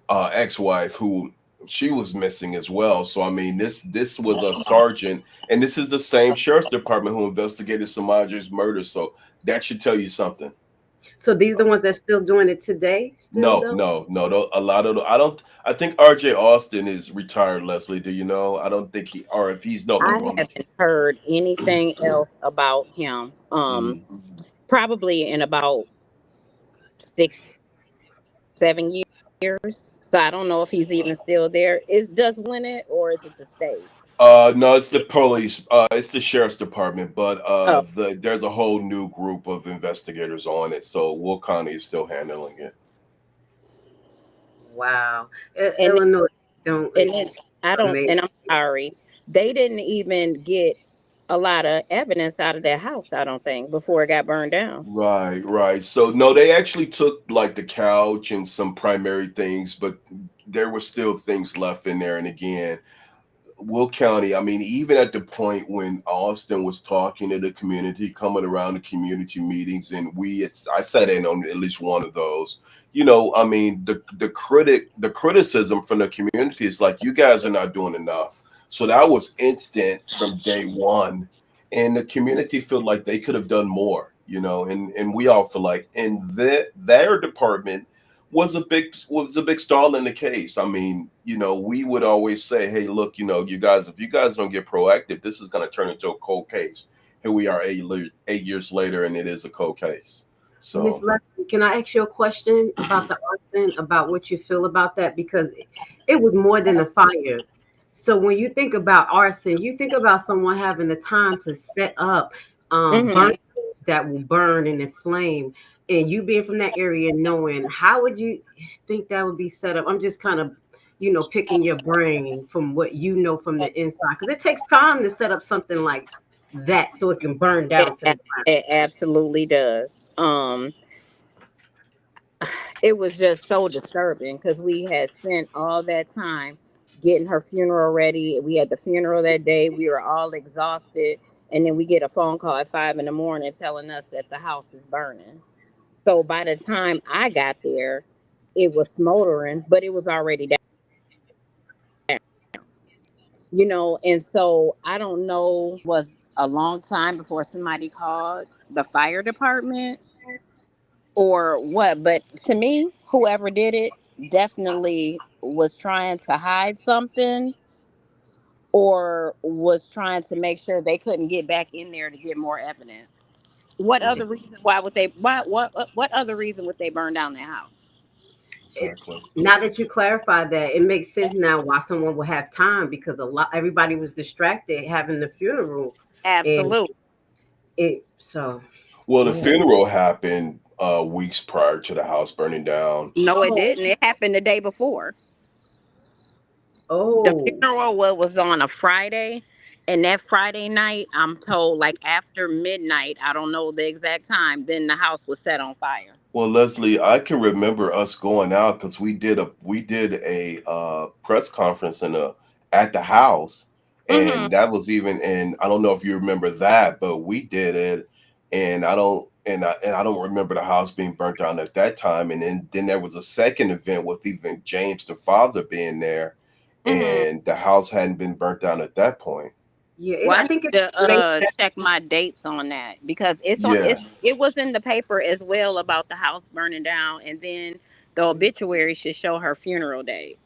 S1: ex-wife who she was missing as well. So I mean, this was a sergeant, and this is the same sheriff's department who investigated Samaja's murder. So that should tell you something.
S2: so these the ones that's still doing it today, still
S1: No,
S2: though.
S1: no, no. A lot of I don't. I think R.J. Austin is retired. Leslie, do you know? I don't think he, or if he's no
S7: I
S1: longer on
S7: haven't heard anything else about him.
S1: the.
S7: Probably in about 6, 7 years. So I don't know if he's even still there. Does win it or is it the state?
S1: No, it's the police. It's the sheriff's department, but
S7: Oh,
S1: there's a whole new group of investigators on it. So Will County is still handling it.
S2: Wow.
S7: and
S2: Illinois don't
S7: and then I don't.
S2: make.
S7: And I'm sorry, they didn't even get a lot of evidence out of that house. I don't think before it got burned down.
S1: Right, right. So no, they actually took like the couch and some primary things, but there were still things left in there. And again, Will County, I mean, even at the point when Austin was talking to the community, coming around the community meetings, and I sat in on at least one of those. I mean, the criticism from the community is like, you guys are not doing enough. So that was instant from day one, and the community felt like they could have done more. And we all feel like, and their department was a big stall in the case. I mean, we would always say, hey, look, you guys, if you guys don't get proactive, this is going to turn into a cold case. Here we are 8 years later, and it is a cold case.
S2: Miss
S1: So
S2: Leslie, can I ask you a question about the arson, about what you feel about that? Because it was more than a fire. So when you think about arson, you think about someone having the time to set up, burn
S7: Hmm.
S2: that will burn and inflame. And you being from that area, knowing, how would you think that would be set up? I'm just kind of, picking your brain from what you know from the inside, because it takes time to set up something like that so it can burn
S7: It,
S2: down to the ground.
S7: it absolutely does. It was just so disturbing because we had spent all that time getting her funeral ready. We had the funeral that day. We were all exhausted. And then we get a phone call at 5 in the morning telling us that the house is burning. So by the time I got there, it was smoldering, but it was already down. And so I don't know, was a long time before somebody called the fire department or what, but to me, whoever did it definitely was trying to hide something or was trying to make sure they couldn't get back in there to get more evidence. What other reason? Why would they? What other reason would they burn down their house?
S1: Exactly.
S2: Now that you clarify that, it makes sense now why someone would have time, because everybody was distracted having the funeral, and
S7: Absolutely.
S2: so
S1: Well, the
S2: yeah.
S1: funeral happened weeks prior to the house burning down.
S7: No, it
S2: Oh,
S7: didn't. It happened the day before. The
S2: oh,
S7: funeral was on a Friday, and that Friday night, I'm told, like after midnight, I don't know the exact time, then the house was set on fire.
S1: Well, Leslie, I can remember us going out because we did a press conference at the house,
S7: Hmm.
S1: and that was even, and I don't know if you remember that, but we did it, and I don't remember the house being burnt down at that time, and then there was a second event with even James the father being there,
S7: Hmm.
S1: and the house hadn't been burnt down at that point.
S2: yeah.
S7: Well, I
S2: I
S7: need
S2: think it
S7: to
S2: makes
S7: check my dates on that because it's on.
S1: Yeah.
S7: It was in the paper as well about the house burning down, and then the obituary should show her funeral date.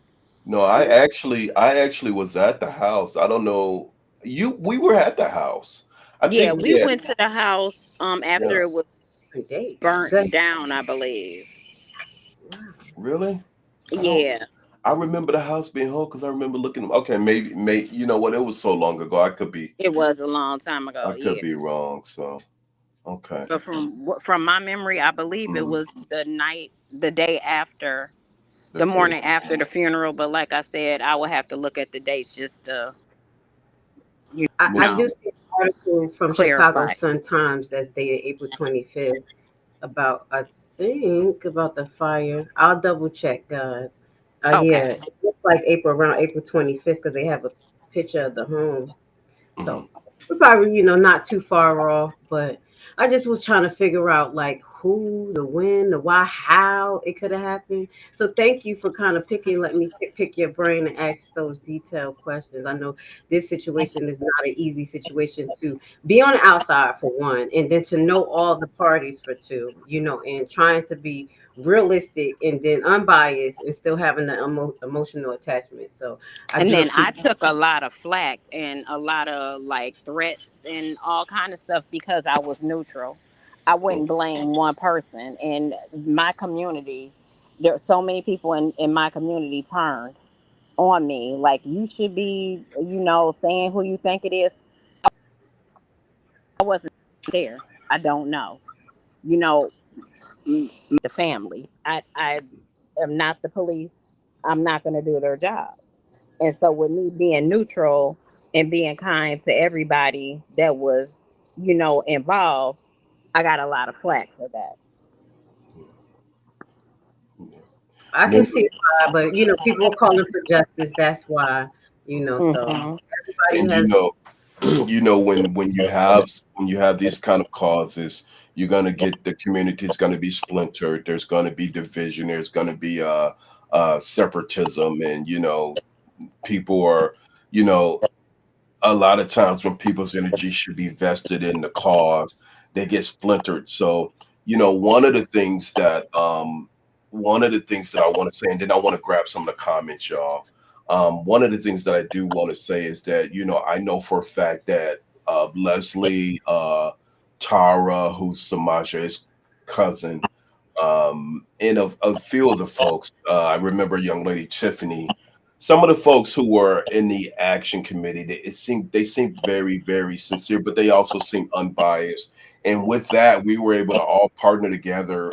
S1: No, I actually was at the house. I don't know. We were at the house. I
S7: Yeah,
S1: think
S7: we
S1: we had,
S7: went to the house
S1: yeah.
S7: after it was
S2: different dates.
S7: burnt down, I believe.
S2: Wow.
S1: Really? I don't
S7: Yeah,
S1: I remember the house being whole because I remember looking. Okay, maybe you know what? It was so long ago.
S7: it was a long time
S1: I
S7: ago.
S1: could
S7: Yeah,
S1: be wrong. So okay.
S7: but from my memory, I believe it
S1: Mm,
S7: was the day after,
S1: the
S7: the
S1: funeral.
S7: morning after the funeral. But like I said, I would have to look at the dates just to,
S2: I
S1: Miss
S2: do
S7: know,
S2: see an article from Chicago
S7: clarify.
S2: Sun Times that's dated April 25th about, I think, about the fire. I'll double check, guys.
S7: Okay.
S2: Yeah, it looks like around April 25th, because they have a picture of the home.
S1: Mhm.
S2: So we're probably, not too far off, but I just was trying to figure out like who, the when, the why, how it could have happened. So thank you for kind of let me pick your brain and ask those detailed questions. I know this situation is not an easy situation to be on the outside for one, and then to know all the parties for two, and trying to be realistic and then unbiased and still having the emotional attachment. So I
S7: And
S2: do
S7: then I
S2: appreciate.
S7: took a lot of flack and a lot of like threats and all kind of stuff because I was neutral. I
S1: Mm.
S7: wouldn't blame one person. And my community, there are so many people in my community turned on me. Like you should be, saying who you think it is. I wasn't there. I don't know. You know, the family. I am not the police. I'm not going to do their job. And so with me being neutral and being kind to everybody that was, involved, I got a lot of flack for that.
S1: Yeah.
S2: I can
S1: No,
S2: see why, but people are calling for justice. That's why, so
S7: Hmm.
S1: and
S2: everybody has.
S1: when you have these kind of causes, you're gonna get the community is gonna be splintered. There's gonna be division. There's gonna be separatism, and people are you know a lot of times when people's energy should be vested in the cause, they get splintered. So, one of the things that I want to say, and then I want to grab some of the comments, y'all. One of the things that I do want to say is that, I know for a fact that Leslie, Tara, who's Samaje's cousin, and a few of the folks, I remember a young lady, Tiffany, some of the folks who were in the action committee, they seemed very, very sincere, but they also seemed unbiased. And with that, we were able to all partner together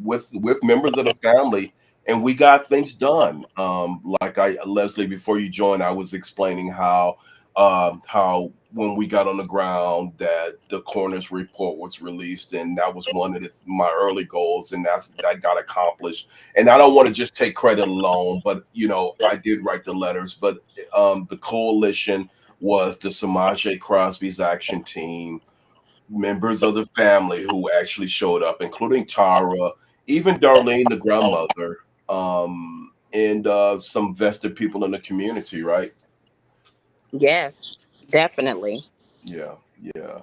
S1: with members of the family, and we got things done. Like Leslie, before you joined, I was explaining how when we got on the ground that the coroner's report was released, and that was one of my early goals, and that got accomplished. And I don't want to just take credit alone, but I did write the letters, but the coalition was the Semaj Crosby's action team, members of the family who actually showed up, including Tara, even Darlene, the grandmother, and some vested people in the community, right?
S7: Yes, definitely.
S1: Yeah, yeah.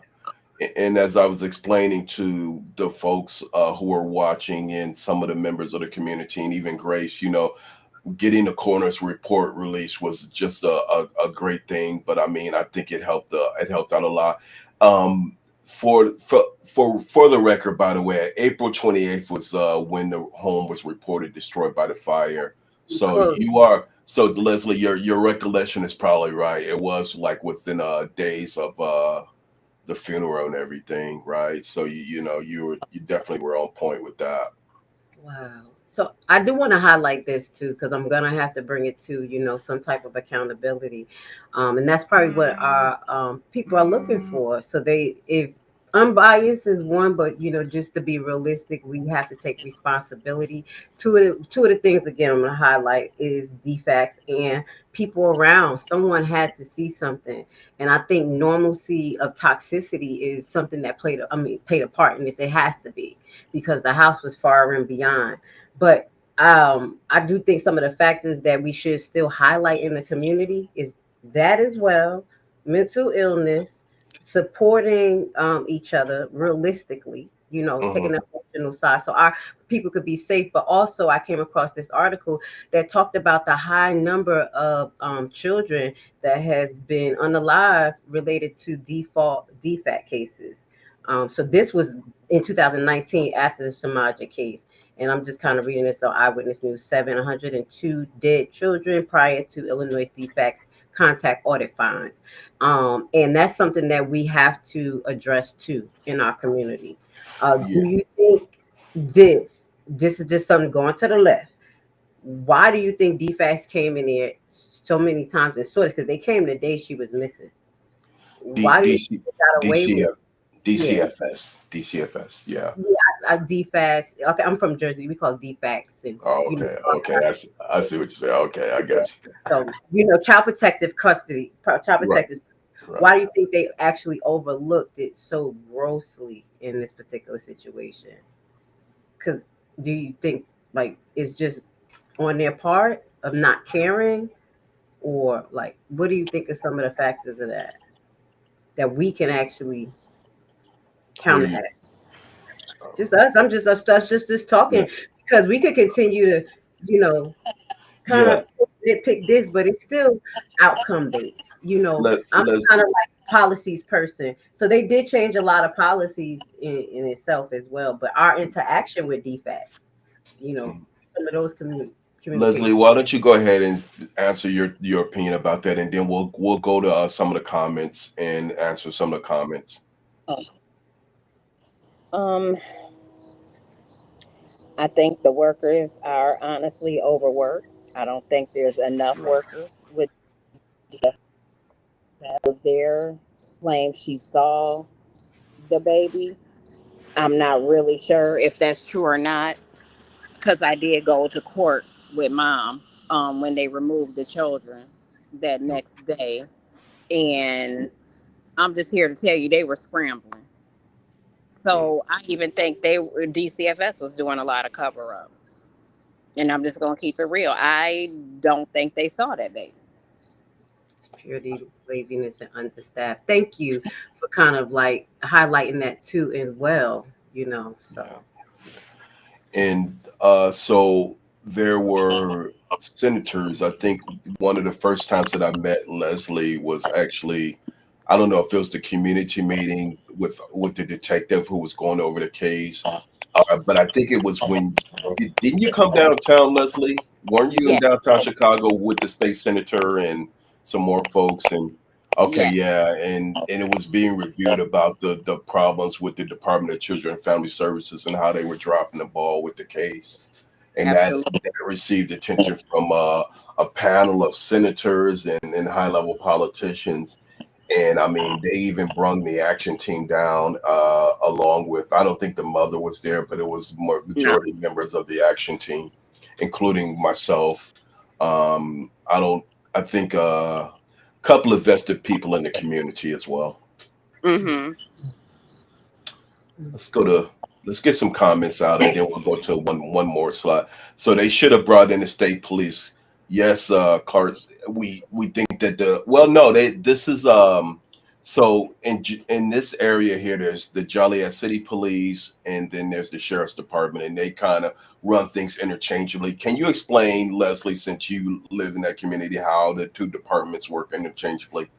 S1: And as I was explaining to the folks who were watching and some of the members of the community and even Grace, getting the coroner's report released was just a great thing. But I mean, I think it helped out a lot. For the record, by the way, April 28th was when the home was reported destroyed by the fire. So Leslie, your recollection is probably right. It was like within days of the funeral and everything, right? So you definitely were on point with that.
S2: Wow. So I do want to highlight this too, because I'm gonna have to bring it to, some type of accountability. And that's probably what our people are looking for. So if unbiased is one, but just to be realistic, we have to take responsibility. Two of the things again I'm gonna highlight is defects and people around. Someone had to see something. And I think normalcy of toxicity is something that played a part in this. It has to be, because the house was far and beyond. But I do think some of the factors that we should still highlight in the community is that as well, mental illness, supporting each other realistically, taking the emotional side so our people could be safe. But also, I came across this article that talked about the high number of children that has been unalive related to defect cases. So this was in 2019 after the Semaj case. And I'm just kind of reading this on Eyewitness News. 702 dead children prior to Illinois defects contact audit fines. And that's something that we have to address too in our community.
S1: Yeah.
S2: Do you think this is just something going to the left? Why do you think defects came in there so many times and saw this? Because they came the day she was missing.
S1: D,
S2: Why do you think
S1: DC,
S2: they got away with
S1: DCF,
S2: it? Yeah.
S1: DCFS. Yeah.
S2: Yeah, DFAS. Okay, I'm from Jersey. We call it DFAX, and
S1: Oh, okay. Okay. I see what you say. Okay, I
S2: yeah.
S1: got you.
S2: So child protective custody, child
S1: Right.
S2: protective.
S1: Right.
S2: Why do you think they actually overlooked it so grossly in this particular situation? Because do you think like it's just on their part of not caring, or like what do you think are some of the factors of that we can actually
S1: Who are you?
S2: counteract? Just us. I'm just us just
S1: Yeah.
S2: talking because we could continue to, you know, kind
S1: Yeah.
S2: of nitpick this, but it's still outcome based. I'm
S1: Let's
S2: kind of like policies person. So they did change a lot of policies in itself as well. But our interaction with defects, some of those
S1: Leslie,
S2: communication.
S1: why don't you go ahead and answer your opinion about that, and then we'll go to some of the comments and answer some of the comments.
S7: Um, I think the workers are honestly overworked. I don't think there's enough
S1: Right.
S7: workers with that was there. Claims she saw the baby. I'm not really sure if that's true or not because I did go to court with mom when they removed the children that next day, and I'm just here to tell you they were scrambling. So I even think DCFS was doing a lot of cover up. And I'm just gonna keep it real. I don't think they saw that baby.
S2: Purity, laziness, and understaffed. Thank you for kind of like highlighting that too as well. So
S1: Yeah. And so there were senators. I think one of the first times that I met Leslie was actually, I don't know if it was the community meeting with the detective who was going over the case, but I think it was when didn't you come downtown, Leslie? Weren't you in
S7: Yeah.
S1: downtown Chicago with the state senator and some more folks? And Okay,
S7: Yes.
S1: yeah, and it was being reviewed about the problems with the Department of Children and Family Services and how they were dropping the ball with the case, and
S7: Absolutely.
S1: that received attention from a panel of senators and high level politicians. And I mean, they even brung the action team down along with. I don't think the mother was there, but it was more
S7: No.
S1: majority members of the action team, including myself. I don't. I think a couple of vested people in the community as well.
S7: Mm-hmm.
S1: Let's go to. Let's get some comments out, and then we'll go to one more slide. So they should have brought in the state police. Yes, Cars. We think that the well, no, they this is so in this area here, there's the Joliet City Police, and then there's the Sheriff's Department, and they kind of run things interchangeably. Can you explain, Leslie, since you live in that community, how the two departments work interchangeably?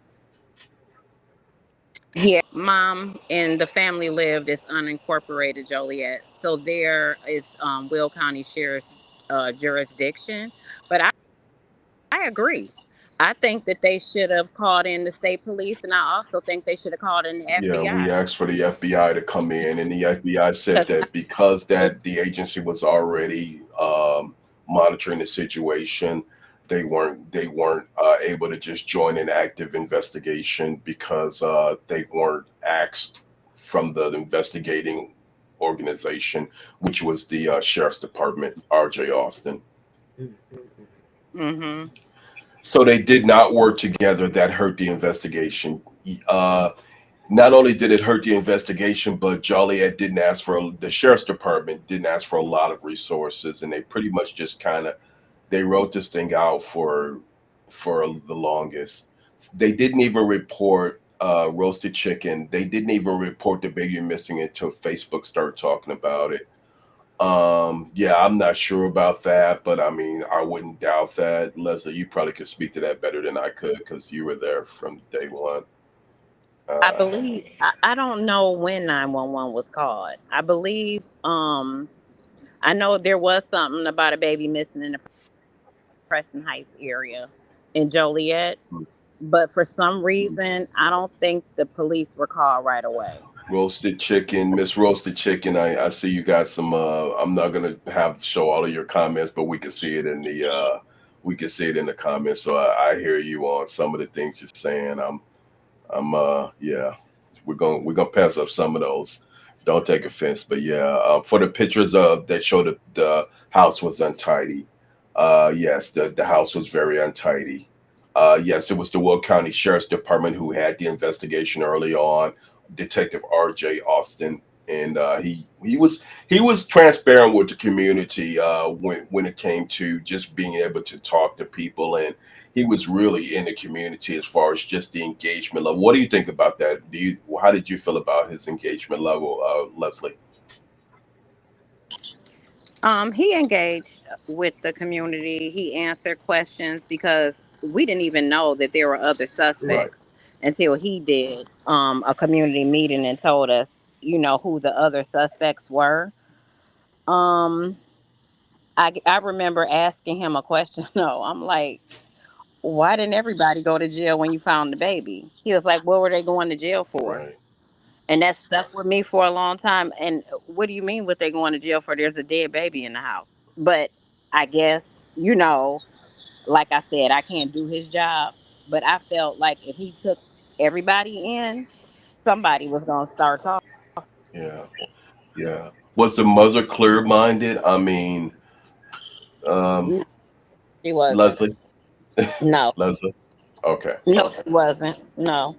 S7: Yeah, mom and the family lived as unincorporated Joliet, so there is Will County Sheriff's jurisdiction. But I agree. I think that they should have called in the state police, and I also think they should have called in the
S1: Yeah, we
S7: FBI.
S1: asked for the FBI to come in, and the FBI said
S7: 'Cause
S1: that because that the agency was already monitoring the situation, they weren't able to just join an active investigation because they weren't asked from the investigating organization, which was the Sheriff's Department, R.J. Austin.
S7: hmm
S1: So they did not work together. That hurt the investigation. Uh, Not only did it hurt the investigation, but Joliet didn't ask for the sheriff's department didn't ask for a lot of resources, and they pretty much just kind of they wrote this thing out for the longest. They didn't even report roasted chicken. They didn't even report the baby missing until Facebook started talking about it. Yeah, I'm not sure about that, but I mean, I wouldn't doubt that. Leslie, you probably could speak to that better than I could because you were there from day one.
S7: I
S1: Uh,
S7: believe I don't know when 911 was called. I believe I know there was something about a baby missing in the Preston Heights area in Joliet, but for some reason I don't think the police were called right away.
S1: Roasted chicken, Miss Roasted Chicken. I see you got some. I'm not gonna have show all of your comments, but we can see it in the we can see it in the comments. So I hear you on some of the things you're saying. Yeah, we're gonna pass up some of those. Don't take offense, but yeah, for the pictures of that show the house was untidy. Yes, the house was very untidy. Yes, it was the Will County Sheriff's Department who had the investigation early on. Detective R.J. Austin, and he was transparent with the community when it came to just being able to talk to people, and he was really in the community as far as just the engagement level. What do you think about that? How did you feel about his engagement level, Leslie?
S7: He engaged with the community. He answered questions because we didn't even know that there were other
S1: Right.
S7: suspects until he did a community meeting and told us, who the other suspects were. Um, I remember asking him a question. No, I'm like, why didn't everybody go to jail when you found the baby? He was like, what were they going to jail for?
S1: Right.
S7: And that stuck with me for a long time. And what do you mean what they going to jail for? There's a dead baby in the house. But I guess, like I said, I can't do his job. But I felt like if he took everybody in, somebody was going to start talking.
S1: Yeah. Yeah. Was the mother clear-minded? I mean, um,
S7: No, she wasn't.
S1: Leslie,
S7: No,
S1: Leslie. Okay.
S7: no,
S1: Okay.
S7: she wasn't. No.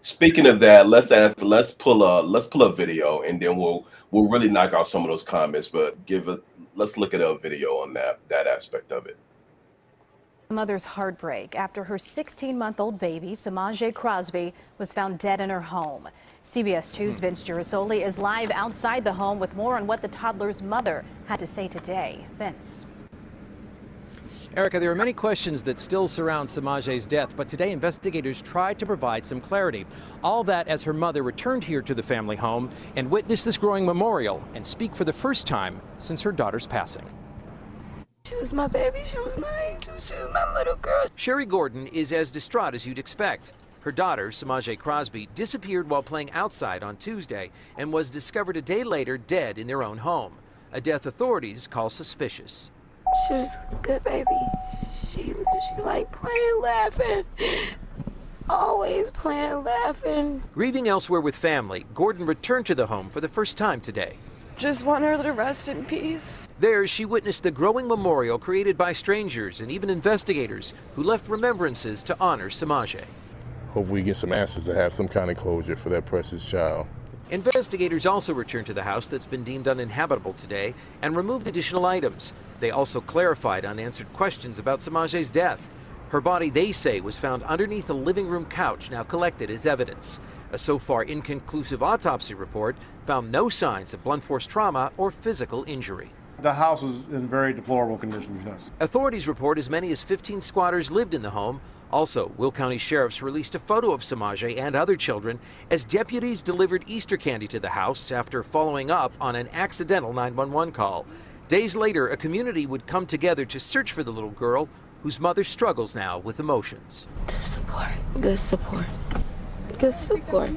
S1: Speaking of that, let's pull a video, and then we'll really knock out some of those comments. But let's look at a video on that aspect of it.
S11: Mother's heartbreak after her 16-month-old baby, Semaj Crosby, was found dead in her home. CBS 2's Vince Girasoli is live outside the home with more on what the toddler's mother had to say today. Vince.
S12: Erica, there are many questions that still surround Semaj's death, but today investigators tried to provide some clarity. All that as her mother returned here to the family home and witnessed this growing memorial and speak for the first time since her daughter's passing.
S13: She was my baby, she was my angel, she was my little girl.
S12: Sherry Gordon is as distraught as you'd expect. Her daughter, Semaj Crosby, disappeared while playing outside on Tuesday and was discovered a day later dead in their own home, a death authorities call suspicious.
S13: She was a good baby. She liked playing, laughing. Always playing, laughing.
S12: Grieving elsewhere with family, Gordon returned to the home for the first time today.
S13: Just want her to rest in peace.
S12: There, she witnessed the growing memorial created by strangers and even investigators who left remembrances to honor Semaj.
S14: Hope we get some answers to have some kind of closure for that precious child.
S12: Investigators also returned to the house that's been deemed uninhabitable today and removed additional items. They also clarified unanswered questions about Semaj's death. Her body, they say, was found underneath a living room couch, now collected as evidence. A so far inconclusive autopsy report found no signs of blunt force trauma or physical injury.
S15: The house was in very deplorable condition, yes.
S12: Authorities report as many as 15 squatters lived in the home. Also, Will County sheriffs released a photo of Semaj and other children as deputies delivered Easter candy to the house after following up on an accidental 911 call. Days later, a community would come together to search for the little girl, whose mother struggles now with emotions.
S13: Good support. Good support. Good support.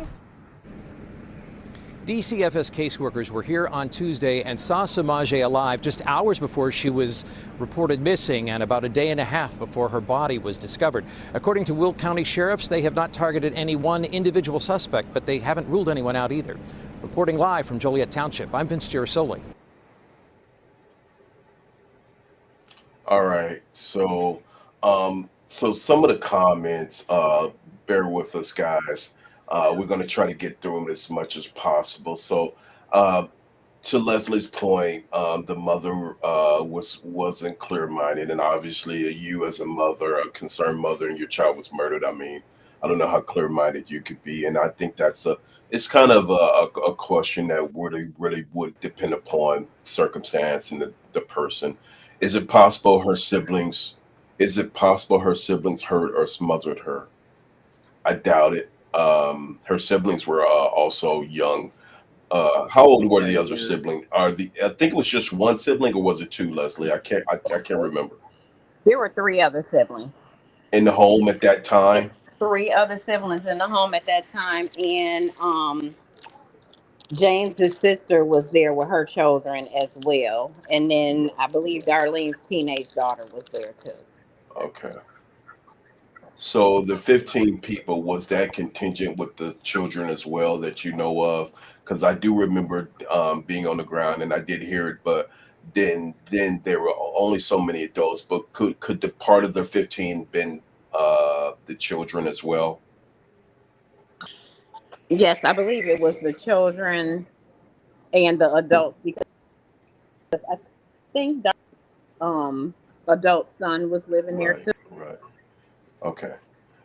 S12: DCFS caseworkers were here on Tuesday and saw Semaj alive just hours before she was reported missing and about a day and a half before her body was discovered. According to Will County sheriffs, they have not targeted any one individual suspect, but they haven't ruled anyone out either. Reporting live from Joliet Township, I'm Vince Girasoli.
S1: All right. So some of the comments, bear with us, guys. We're going to try to get through them as much as possible. So, to Leslie's point, the mother wasn't clear-minded, and obviously, you as a mother, a concerned mother, and your child was murdered. I mean, I don't know how clear-minded you could be, and I think it's kind of a question that really would depend upon circumstance and the person. Is it possible her siblings hurt or smothered her? I doubt it. Her siblings were also young. How old were the other siblings? I think it was just one sibling, or was it two, Leslie? I can't remember.
S7: There were 3 other siblings
S1: In the home at that time?
S7: 3 other siblings in the home at that time, and James's sister was there with her children as well, and then I believe Darlene's teenage daughter was there too.
S1: Okay. So the 15 people, was that contingent with the children as well that you know of? Because I do remember being on the ground and I did hear it, but then there were only so many adults. But could the part of the 15 been the children as well?
S7: Yes, I believe it was the children and the adults, because I think the adult son was living there too.
S1: Right. Okay.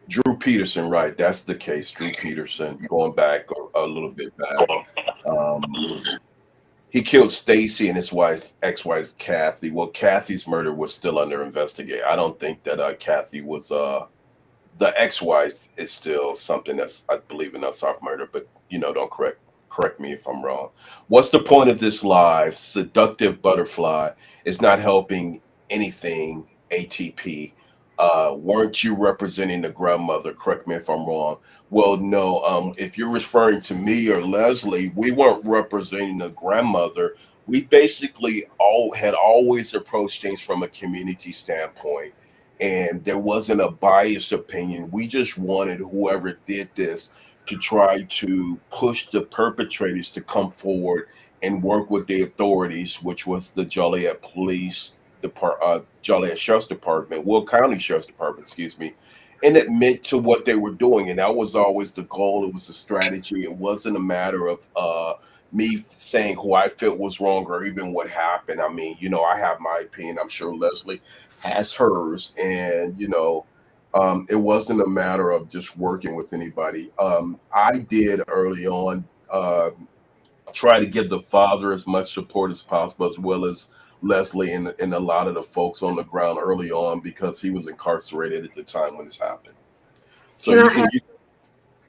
S1: Drew Peterson, right. That's the case. Drew Peterson, going back a little bit back. He killed Stacy and his ex-wife, Kathy. Well, Kathy's murder was still under investigation. I don't think that Kathy was the ex-wife is still something that's, I believe, in unsolved murder, but don't correct me if I'm wrong. What's the point of this live? Seductive butterfly is not helping anything, ATP. Weren't you representing the grandmother? Correct me if I'm wrong. Well, no, if you're referring to me or Leslie, we weren't representing the grandmother. We basically had always approached things from a community standpoint, and there wasn't a biased opinion. We just wanted whoever did this to try to push the perpetrators to come forward and work with the authorities, which was the Joliet Police Department, Joliet Sheriff's Department, Will County Sheriff's Department, excuse me, and admit to what they were doing. And that was always the goal. It was a strategy. It wasn't a matter of me saying who I felt was wrong or even what happened. I mean, I have my opinion. I'm sure Leslie has hers. And, it wasn't a matter of just working with anybody. I did early on try to give the father as much support as possible, as well as Leslie and a lot of the folks on the ground early on, because he was incarcerated at the time when this happened. So you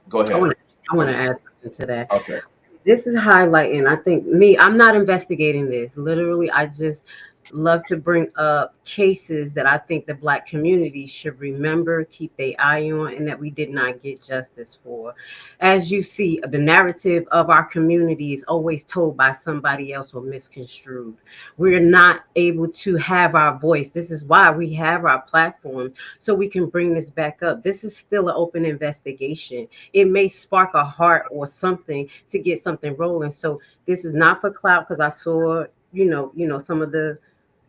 S1: go ahead.
S2: I want to add something to that.
S1: Okay.
S2: This is highlighting, I think, I'm not investigating this. Literally, I just love to bring up cases that I think the Black community should remember, keep their eye on, and that we did not get justice for. As you see, the narrative of our community is always told by somebody else or misconstrued. We're not able to have our voice. This is why we have our platform, so we can bring this back up. This is still an open investigation. It may spark a heart or something to get something rolling. So this is not for clout, because I saw, some of the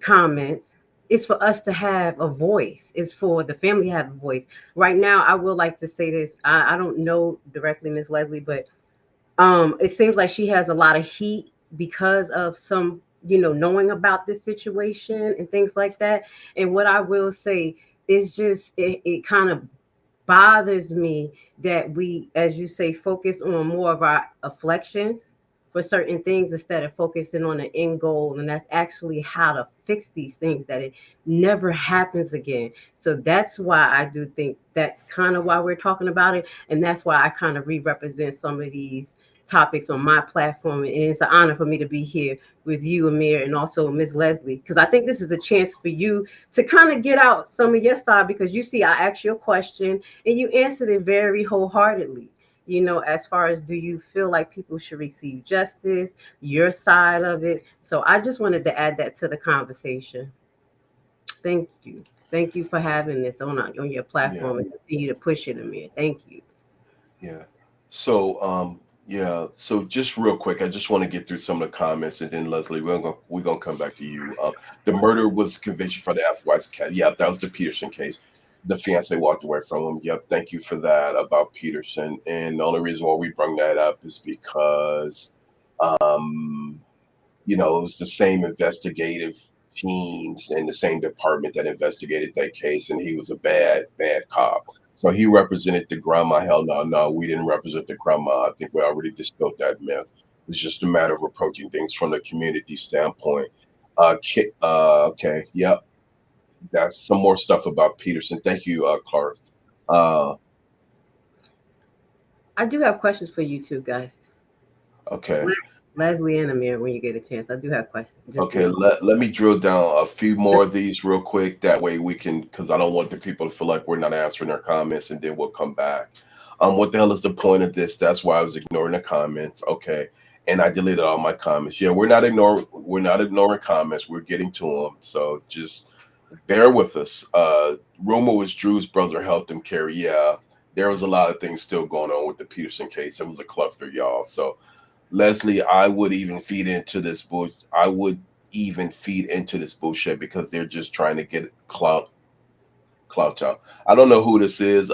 S2: comments. It's for us to have a voice. It's for the family to have a voice. Right now, I would like to say this. I don't know directly Miss Leslie, but it seems like she has a lot of heat because of some, knowing about this situation and things like that. And what I will say is just it kind of bothers me that we, as you say, focus on more of our afflictions for certain things instead of focusing on the end goal. And that's actually how to fix these things, that it never happens again. So that's why I do think that's kind of why we're talking about it. And that's why I kind of re-represent some of these topics on my platform. And it's an honor for me to be here with you, Amir, and also Ms. Leslie, because I think this is a chance for you to kind of get out some of your side, because you see, I asked you a question and you answered it very wholeheartedly. As far as, do you feel like people should receive justice, your side of it? So I just wanted to add that to the conversation. Thank you. Thank you for having this on your platform,
S1: Yeah,
S2: and continue to push it, Amir. Thank you.
S1: yeah. So, yeah. So just real quick, I just want to get through some of the comments, and then Leslie, we're gonna come back to you. The murder was conviction for the ex-wife's cat. Yeah, that was the Peterson case. The fiance walked away from him. Yep. Thank you for that about Peterson. And the only reason why we bring that up is because, um, it was the same investigative teams in the same department that investigated that case, and he was a bad cop. So he represented the grandma. Hell no, no, we didn't represent the grandma. I think we already dispelled that myth. It's just a matter of approaching things from the community standpoint. Okay, yep, that's some more stuff about Peterson. Thank you, Clark. Uh,
S2: I do have questions for you too, guys.
S1: okay.
S2: Leslie and Amir, when you get a chance, I do have questions. Just
S1: Okay,
S2: know.
S1: let me drill down a few more of these real quick. That way we can, because I don't want the people to feel like we're not answering their comments, and then we'll come back. What the hell is the point of this? That's why I was ignoring the comments. Okay, and I deleted all my comments. Yeah, we're not ignoring comments. We're getting to them. So just bear with us. Rumor was Drew's brother helped him carry. Yeah, there was a lot of things still going on with the Peterson case. It was a cluster, y'all. So Leslie, I would even feed into this bull. I would even feed into this bullshit because they're just trying to get clout out. I don't know who this is,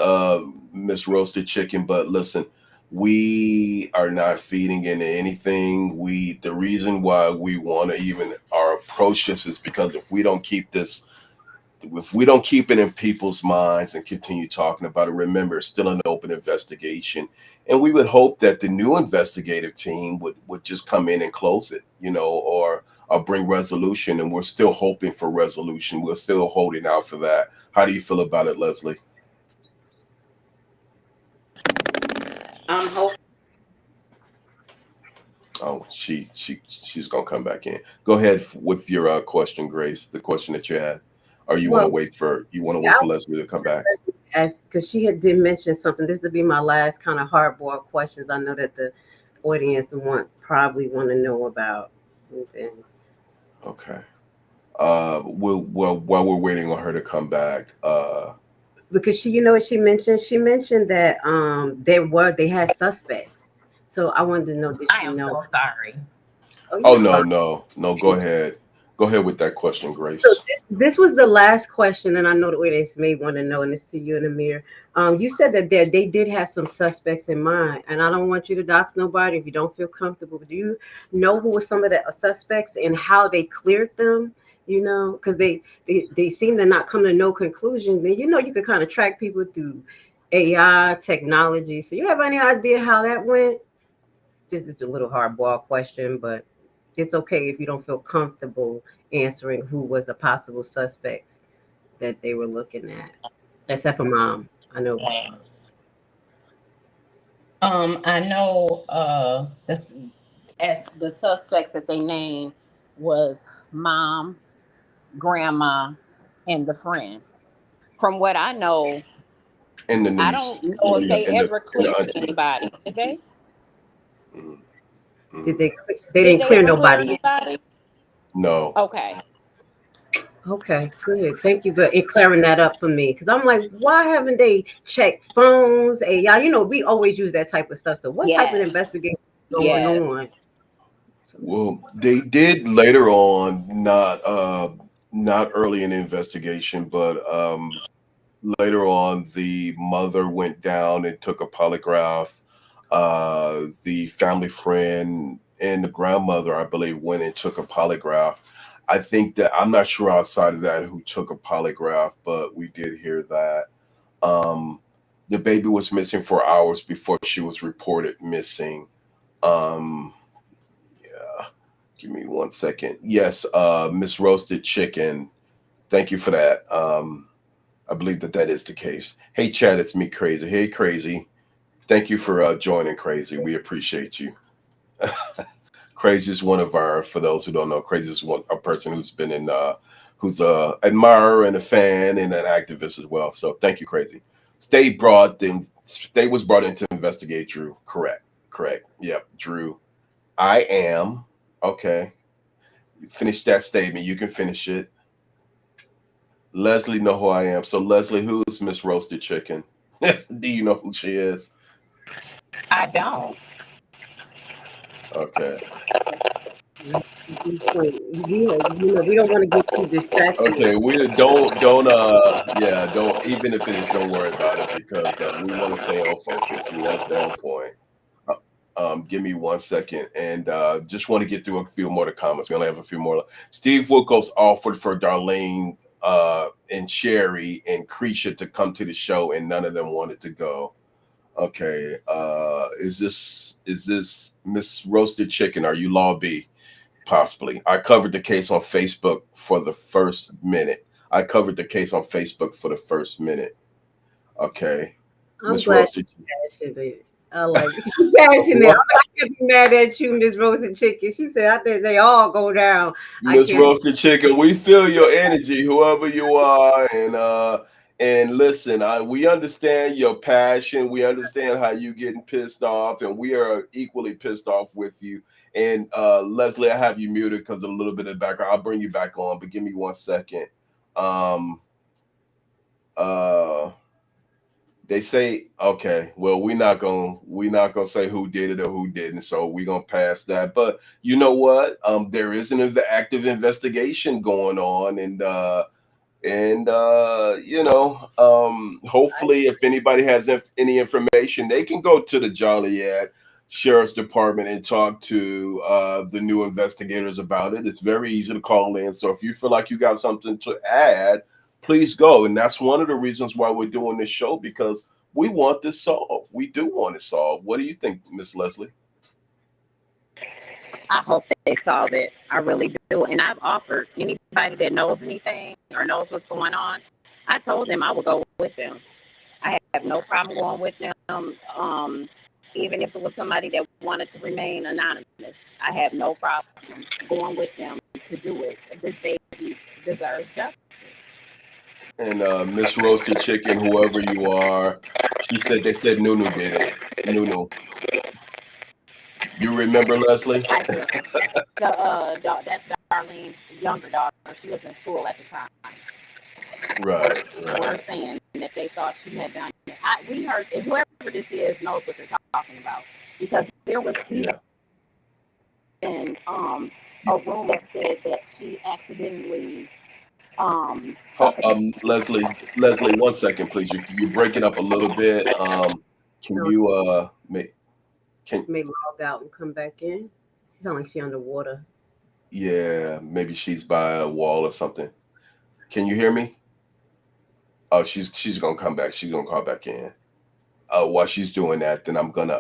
S1: Miss Roasted Chicken, but listen, we are not feeding into anything. The reason why we want to even our approach this is because if we don't keep it in people's minds and continue talking about it, remember, it's still an open investigation. And we would hope that the new investigative team would just come in and close it, or bring resolution. And we're still hoping for resolution. We're still holding out for that. How do you feel about it, Leslie?
S7: I'm hoping.
S1: Oh, she's gonna come back in. Go ahead with your question, Grace. The question that you had, or
S2: Well,
S1: you want to wait
S2: I
S1: for Leslie to come back?
S2: as because did mention something. This would be my last kind of hardball questions. I know that the audience probably want to know about. And
S1: Okay. Well, while we're waiting on her to come back,
S2: because she, what she mentioned? She mentioned that they had suspects. So I wanted to know, did
S7: I
S2: she
S7: am
S2: know?
S7: so sorry.
S2: Oh,
S1: oh
S2: you're
S1: no,
S2: fine.
S1: no, go ahead with that question,
S2: So
S1: Grace.
S2: this was the last question, and I know the audience may want to know, and it's to you and Amir. You said that they did have some suspects in mind, and I don't want you to dox nobody if you don't feel comfortable. But do you know who were some of the suspects and how they cleared them? Because they seem to not come to no conclusion. Then you could kind of track people through AI technology. So you have any idea how that went? Just a little hardball question, but it's okay if you don't feel comfortable answering who was the possible suspects that they were looking at, except for mom. I know.
S7: I know as the suspects that they named was mom, grandma and the friend. From what I know,
S1: And the
S7: I
S1: niece,
S7: don't know if they
S1: and
S7: ever
S1: the
S7: cleared
S1: auntie.
S7: anybody. Did they?
S2: Did
S1: Mhm.
S2: they
S7: Did
S2: didn't
S7: they
S2: clear
S7: ever clear
S2: nobody yet?
S7: anybody?
S1: No.
S7: Okay.
S2: Okay, good. Thank you for clearing that up for me. Because I'm like, why haven't they checked phones? And y'all, we always use that type of stuff. So what type of
S7: Yes.
S2: investigation is going
S7: Yes.
S2: on?
S1: Well, they did later on, not early in the investigation, but later on, the mother went down and took a polygraph. The family friend and the grandmother, I believe, went and took a polygraph. I think that I'm not sure outside of that who took a polygraph, but we did hear that. Um, the baby was missing for hours before she was reported missing. Um, yeah, give me 1 second. Yes, Miss Roasted Chicken. Thank you for that. I believe that that is the case. Hey, Chad, it's me, Crazy. Hey, Crazy. Thank you for joining, Crazy. We appreciate you. Crazy is one of our, for those who don't know, Crazy is a person who's been who's a admirer and a fan and an activist as well. So thank you, Crazy. State was brought in to investigate Drew. Correct. Yep, Drew. I am. Okay. Finish that statement. You can finish it. Leslie know who I am. So Leslie, who's Miss Roasted Chicken? Do you know who she is?
S7: I don't.
S1: Okay.
S2: We don't want to get too distracted.
S1: Okay. We don't, even if it is, don't worry about it because we want to stay on focus. We want to stay on point. Give me 1 second and just want to get through a few more of the comments. We only have a few more. Steve Wilkos offered for Darlene and Sherry and Creisha to come to the show, and none of them wanted to go. Okay. Is this Miss Roasted Chicken? Are you Law B? Possibly. I covered the case on Facebook for the first minute. I covered the case on Facebook for the first minute. Okay.
S2: I'm
S1: Miss
S2: glad
S1: Roasted.
S2: you're passionate. I like it. She's passionate.
S1: What?
S2: I can't be mad at you, Miss Roasted Chicken. She said, I think they all go down. I
S1: Miss
S2: can't.
S1: Roasted Chicken, we feel your energy, whoever you are, and listen, we understand your passion. We understand how you getting pissed off, and we are equally pissed off with you. And Leslie, I have you muted because of a little bit of background. I'll bring you back on, but give me 1 second. Um, uh, they say, okay, well, we're not gonna say who did it or who didn't, so we're gonna pass that. But you know what? There is an active investigation going on, and hopefully, if anybody has any information, they can go to the Joliet Sheriff's Department and talk to the new investigators about it. It's very easy to call in. So if you feel like you got something to add, please go. And that's one of the reasons why we're doing this show, because we want this solved. We do want it solved. What do you think, Miss Leslie?
S7: I hope they solve it. I really do. And I've offered anybody that knows anything or knows what's going on, I told them I would go with them. I have no problem going with them. Even if it was somebody that wanted to remain anonymous, I have no problem going with them to do it. This baby deserves justice.
S1: And Miss Roasted Chicken, whoever you are, they said Nunu did it. Nunu. You remember, Leslie?
S7: That's Darlene's younger daughter. She was in school at the time.
S1: Right.
S7: Were saying that they thought she had done it. We heard, and whoever this is knows what they're talking about, because there was even a room that said that she accidentally
S1: Leslie, 1 second, please. You're breaking up a little bit. Can you
S2: Maybe log out and come back in. She sounds like she's underwater.
S1: Yeah, maybe she's by a wall or something. Can you hear me? Oh, she's gonna come back. She's gonna call back in. While she's doing that, then I'm gonna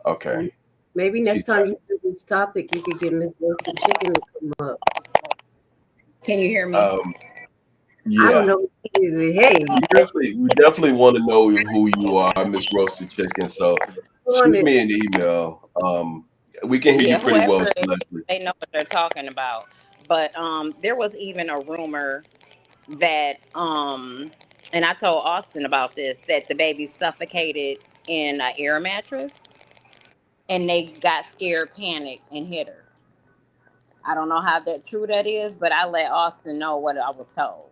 S1: okay.
S2: Maybe next time you do this topic, you could get Miss Roasted Chicken to come up.
S7: Can you hear me?
S1: Yeah.
S2: I don't know. Hey,
S1: we definitely want to know who you are, Miss Roasted Chicken. So shoot me an email. We can hear you pretty well, Leslie.
S7: They know what they're talking about. But there was even a rumor that and I told Austin about this, that the baby suffocated in an air mattress and they got scared, panicked, and hit her. I don't know how that true that is, but I let Austin know what I was told.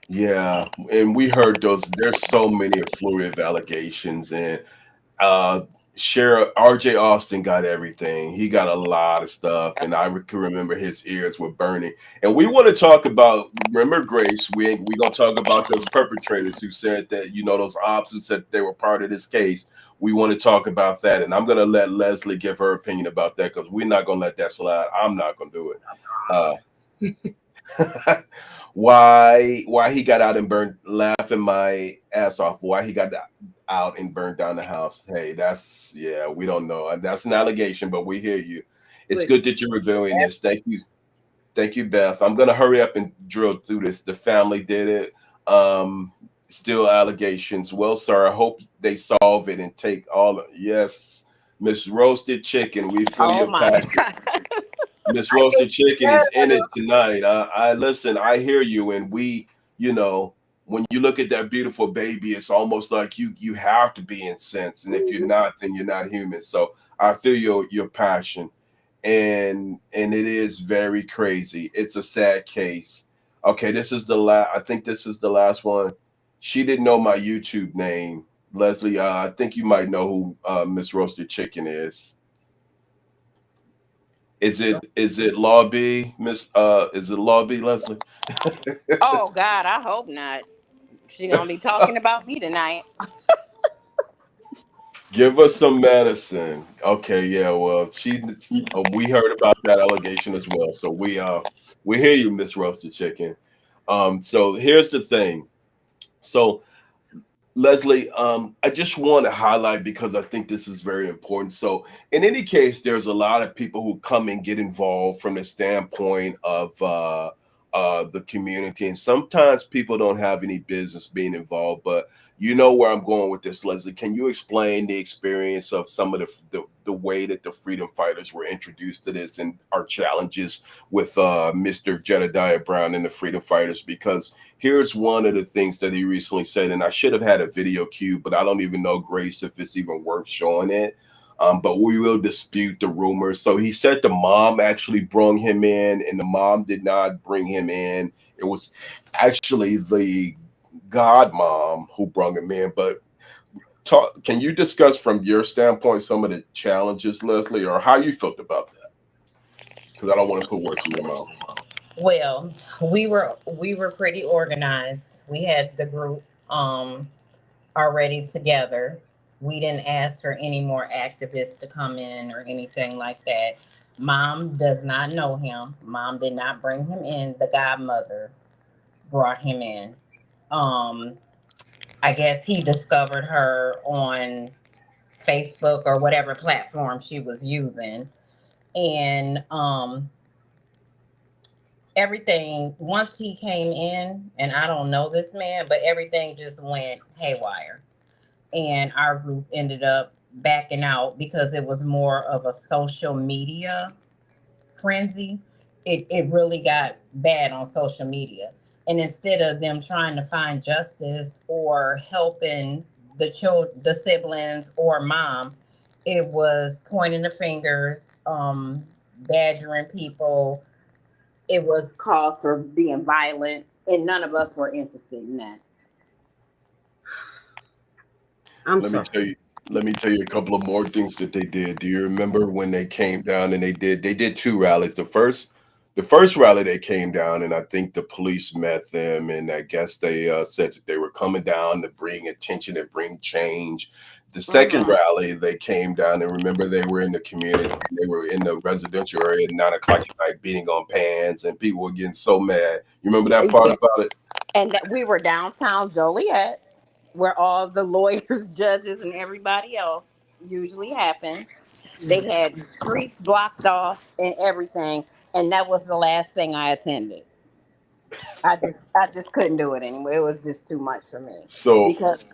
S1: Yeah, and we heard those. There's so many flurry of allegations, and uh, Sheriff R.J. Austin got everything. He got a lot of stuff, and can remember his ears were burning. And we want to talk about. Remember, Grace? We gonna talk about those perpetrators who said that those ops who said they were part of this case. We want to talk about that, and I'm gonna let Leslie give her opinion about that because we're not gonna let that slide. I'm not gonna do it. Why he got out and burned, laughing my ass off, why he got out and burned down the house. Hey, we don't know. That's an allegation, but we hear you. It's good that you're revealing this. Thank you, Beth. I'm gonna hurry up and drill through this. The family did it. Still allegations. Well, sir, I hope they solve it and take all yes. Miss Roasted Chicken, we feel your passion. Miss Roasted Chicken is in it tonight. I listen, I hear you, and we, when you look at that beautiful baby, it's almost like you have to be incensed, and if you're not, then you're not human. So I feel your passion, and it is very crazy. It's a sad case. Okay, this is the last. I think this is the last one. She didn't know my YouTube name, Leslie. I think you might know who Miss Roasted Chicken is. Is it Law B, Miss? Is it Law B, Leslie?
S7: Oh God, I hope not. She's gonna be talking about me tonight.
S1: Give us some medicine. Okay, yeah. Well, we heard about that allegation as well. So we hear you, Miss Roasted Chicken. So here's the thing. So Leslie, I just want to highlight because I think this is very important. So, in any case, there's a lot of people who come and get involved from the standpoint of the community, and sometimes people don't have any business being involved. But you know where I'm going with this, Leslie. Can you explain the experience of some of the way that the freedom fighters were introduced to this and our challenges with Mr. Jedediah Brown and the freedom fighters? Because here's one of the things that he recently said, and I should have had a video cue, but I don't even know, Grace, if it's even worth showing it. But we will dispute the rumors. So he said the mom actually brought him in, and the mom did not bring him in. It was actually the godmom who brought him in. But can you discuss from your standpoint some of the challenges, Leslie, or how you felt about that? Because I don't want to put words in your mouth.
S7: Well, we were pretty organized. We had the group already together. We didn't ask for any more activists to come in or anything like that. Mom does not know him. Mom did not bring him in. The godmother brought him in. Um, I guess he discovered her on Facebook or whatever platform she was using. And everything, once he came in, and I don't know this man, but everything just went haywire. And our group ended up backing out because it was more of a social media frenzy. It really got bad on social media. And instead of them trying to find justice or helping the siblings or mom, it was pointing the fingers, badgering people. It was cause for being violent, and none of us were interested in that.
S1: Let me tell you a couple of more things that they did. Do you remember when they came down and they did two rallies? The first rally they came down, and I think the police met them, and I guess they said that they were coming down to bring attention and bring change. The second rally, they came down, and remember they were in the community, they were in the residential area at 9 o'clock at night, beating on pans, and people were getting so mad. You remember that part about it?
S7: And that we were downtown Joliet, where all the lawyers, judges, and everybody else usually happens. They had streets blocked off and everything, and that was the last thing I attended. I just couldn't do it anymore. It was just too much for me
S1: So
S7: because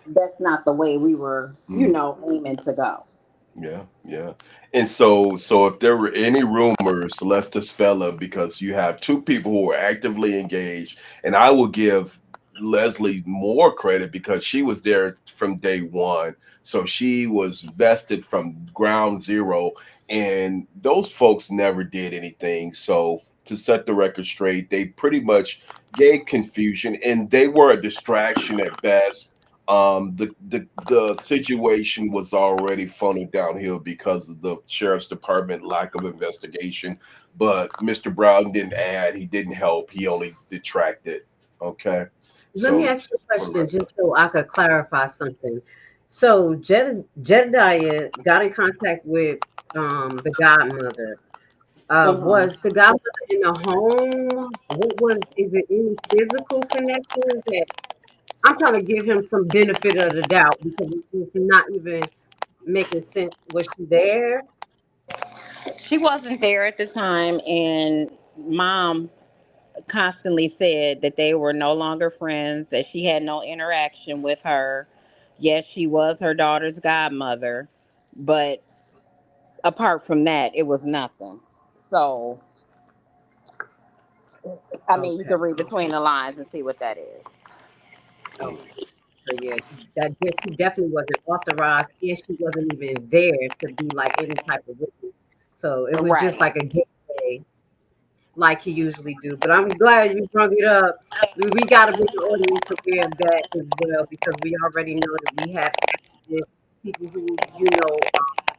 S7: that's not the way we were, aiming to go.
S1: Yeah, yeah. And so if there were any rumors, let's dispel them because you have two people who are actively engaged, and I will give Leslie more credit because she was there from day one. So she was vested from ground zero, and those folks never did anything. So to set the record straight, they pretty much gave confusion and they were a distraction at best. The situation was already funneled downhill because of the sheriff's department lack of investigation. But Mr. Brown didn't add, he didn't help, he only detracted. Okay,
S2: Let me
S1: so
S2: ask you a
S1: for the
S2: question
S1: record.
S2: just so I could clarify something. So Jedediah got in contact with the godmother.
S7: Mhm.
S2: Was the godmother in the home? What was is it any physical connections that I'm trying to give him some benefit of the doubt because it's just not even making sense. Was she there?
S7: She wasn't there at the time, and mom constantly said that they were no longer friends, that she had no interaction with her. Yes, she was her daughter's godmother, but apart from that, it was nothing. So, I mean, you
S2: Okay.
S7: can read between the lines and see what that is.
S2: Okay. So yeah, she definitely wasn't authorized, and she wasn't even there to be like any type of witness. So it was just
S7: Right.
S2: like a gateway, like he usually do. But I'm glad you brought it up. We got to make the audience aware of that as well because we already know that we have activists, people who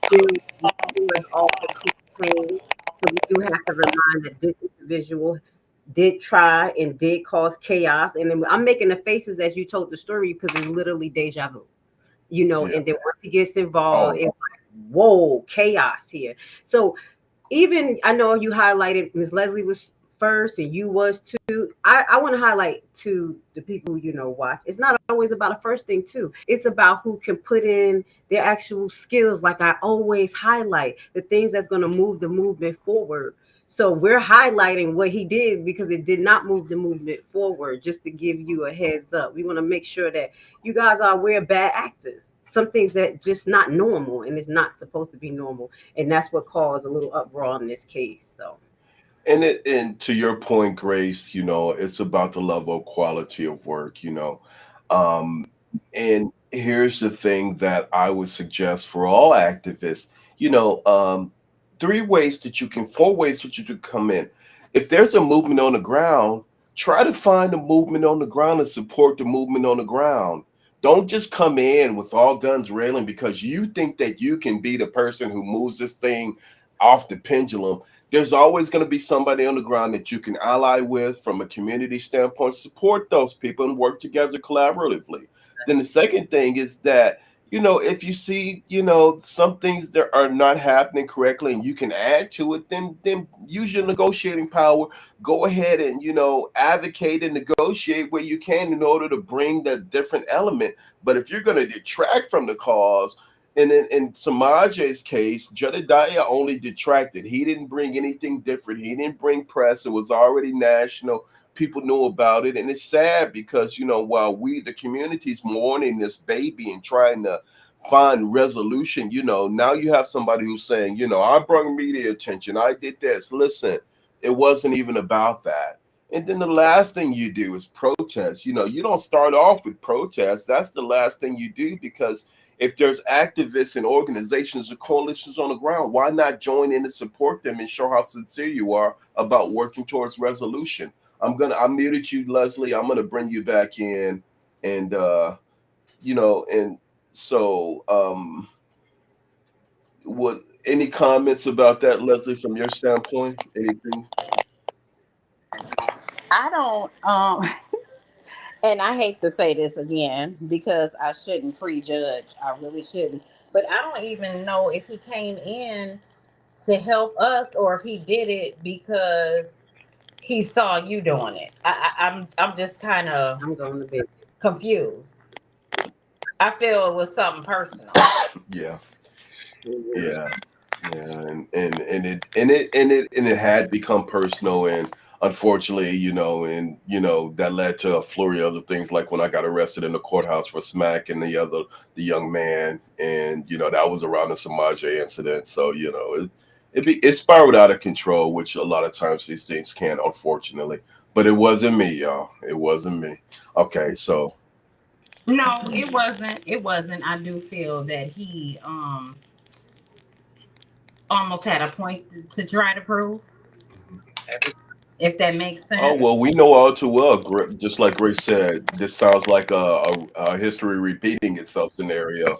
S2: been before us all the claims. So we do have to remind that this individual did try and did cause chaos. And then I'm making the faces as you told the story because it's literally deja vu.
S1: Yeah.
S2: And then once he gets involved,
S1: Oh,
S2: it's like, whoa, chaos here. So even I know you highlighted Miss Leslie was first and you was too. I want to highlight to the people who watch. It's not always about a first thing too. It's about who can put in their actual skills. Like I always highlight the things that's going to move the movement forward. So we're highlighting what he did because it did not move the movement forward. Just to give you a heads up, we want to make sure that you guys are aware of bad actors. Some things that just not normal and it's not supposed to be normal, and that's what caused a little uproar in this case. So
S1: and to your point, Grace, it's about the level of quality of work. Um, and here's the thing that I would suggest for all activists, you know, um, 4 ways that you can come in. If there's a movement on the ground, try to find a movement on the ground and support the movement on the ground. Don't just come in with all guns railing because you think that you can be the person who moves this thing off the pendulum. There's always going to be somebody on the ground that you can ally with from a community standpoint. Support those people and work together collaboratively. Then the second thing is that, if you see, some things that are not happening correctly and you can add to it, then use your negotiating power. Go ahead and, advocate and negotiate where you can in order to bring the different element. But if you're going to detract from the cause, and in Samaj's case, Jedediah only detracted. He didn't bring anything different. He didn't bring press. It was already national. People knew about it. And it's sad because, while the community's mourning this baby and trying to find resolution, now you have somebody who's saying, I brought media attention. I did this. Listen, it wasn't even about that. And then the last thing you do is protest. You don't start off with protest. That's the last thing you do because if there's activists and organizations or coalitions on the ground, why not join in and support them and show how sincere you are about working towards resolution? I muted you, Leslie. I'm gonna bring you back in, and and so what? Any comments about that, Leslie, from your standpoint? Anything?
S7: I don't, and I hate to say this again because I shouldn't prejudge. I really shouldn't. But I don't even know if he came in to help us or if he did it because he saw you doing it. I'm just kind of
S2: I'm going to bed.
S7: confused. I feel it was something personal.
S1: Yeah, yeah, yeah, and it had become personal, and unfortunately, that led to a flurry of other things, like when I got arrested in the courthouse for smacking the young man, and that was around the Semaj incident. So it spiraled out of control, which a lot of times these things can, unfortunately. But it wasn't me, y'all. It wasn't me. Okay, so
S7: No, it wasn't. It wasn't. I do feel that he almost had a point to try to prove, if that makes
S1: oh
S7: sense.
S1: well, we know all too well. Just like Grace said, this sounds like a history repeating itself scenario.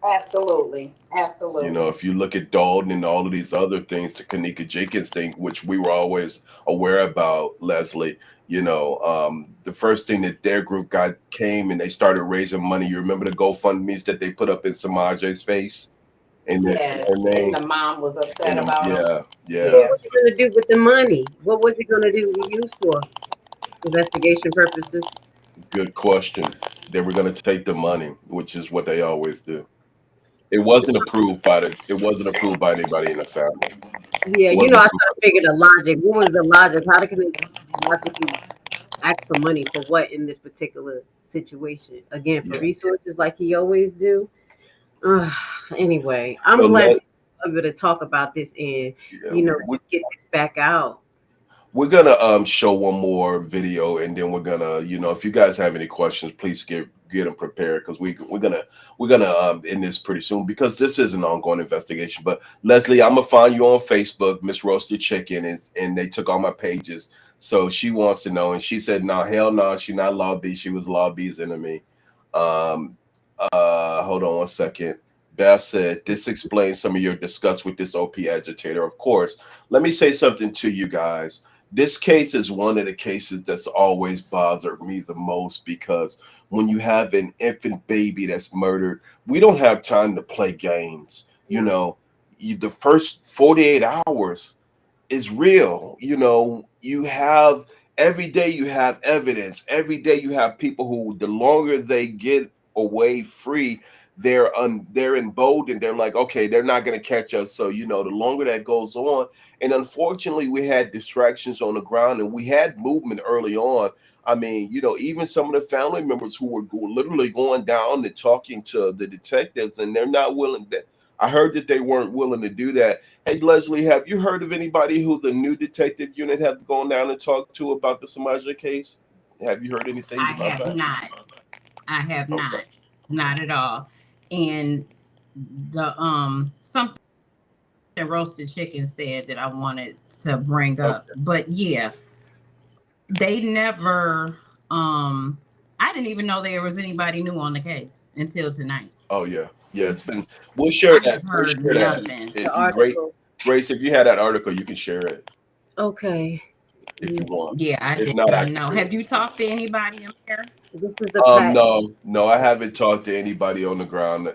S7: Absolutely. Absolutely.
S1: If you look at Dalton and all of these other things, the Kanika Jenkins thing, which we were always aware about, Leslie, the first thing that their group came and they started raising money. You remember the GoFundMe's that they put up in Samaj's face and
S7: Yes.
S1: her
S7: And
S1: name?
S7: the mom was upset
S1: And
S7: about him.
S1: yeah.
S2: What was he going to do with the money? What was he going to do to use for investigation purposes?
S1: Good question. They were going to take the money, which is what they always do. It wasn't approved by anybody in the family.
S2: Yeah,
S1: It wasn't
S2: I try
S1: approved.
S2: to figure the logic. What was the logic? How can they logically ask for money for what in this particular situation? Again, for
S1: Yeah.
S2: resources like he always do. Uh, anyway, I'm
S1: So
S2: glad we're able to talk about this and
S1: we,
S2: get this back out.
S1: we're gonna show one more video, and then we're gonna, if you guys have any questions, please get them prepared, because we're gonna end this pretty soon, because this is an ongoing investigation. But Leslie, I'm gonna find you on Facebook, Miss Roasted Chicken, and they took all my pages. So she wants to know, and she said, "No, hell no, she not Law B. She was Law B's enemy." Um, Hold on one second. Beth said, "This explains some of your disgust with this OP agitator." Of course. Let me say something to you guys. This case is one of the cases that's always bothered me the most, because when you have an infant baby that's murdered, we don't have time to play games. The first 48 hours is real. You have every day you have evidence. Every day you have people who, the longer they get away free, they're emboldened. They're like, okay, they're not going to catch us. So the longer that goes on, and unfortunately, we had distractions on the ground, and we had movement early on. I mean, even some of the family members who were literally going down and talking to the detectives, and they're not willing. I heard that they weren't willing to do that. Hey, Leslie, have you heard of anybody who the new detective unit have gone down and talked to about the Samaja case? Have you heard anything
S7: I
S1: about
S7: have
S1: that?
S7: not. I have
S1: Okay.
S7: not at all. And the something Roasted Chicken said that I wanted to bring up.
S1: Okay.
S7: But yeah, they never I didn't even know there was anybody new on the case until tonight.
S1: Oh yeah. Yeah, it's been. We'll share
S7: I
S1: that.
S7: have
S1: We'll
S7: heard
S1: share that.
S7: nothing.
S2: The
S1: If you
S2: article.
S1: Grace, if you had that article, you can share it
S2: Okay.
S1: if you want.
S7: Yeah, I
S1: If
S7: did
S1: not, I
S7: not
S1: can
S7: know.
S1: share
S7: Have
S1: it.
S7: you talked to anybody in there?
S2: This is the pack.
S1: No, I haven't talked to anybody on the ground.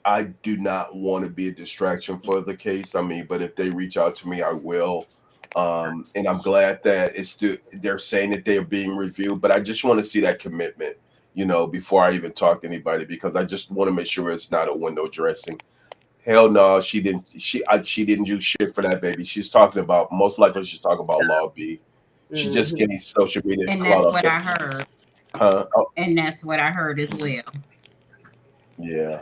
S1: I do not want to be a distraction for the case. I mean, but if they reach out to me, I will. And I'm glad that they're saying that they're being reviewed, but I just want to see that commitment, before I even talk to anybody, because I just want to make sure it's not a window dressing. Hell no, she didn't. She didn't do shit for that baby. Most likely she's talking about Law B. She just
S2: Mhm.
S1: getting social media
S7: And
S1: clout
S7: that's
S1: up
S7: what
S1: there.
S7: I heard.
S1: Huh? Oh,
S7: And that's what I heard as well.
S1: yeah.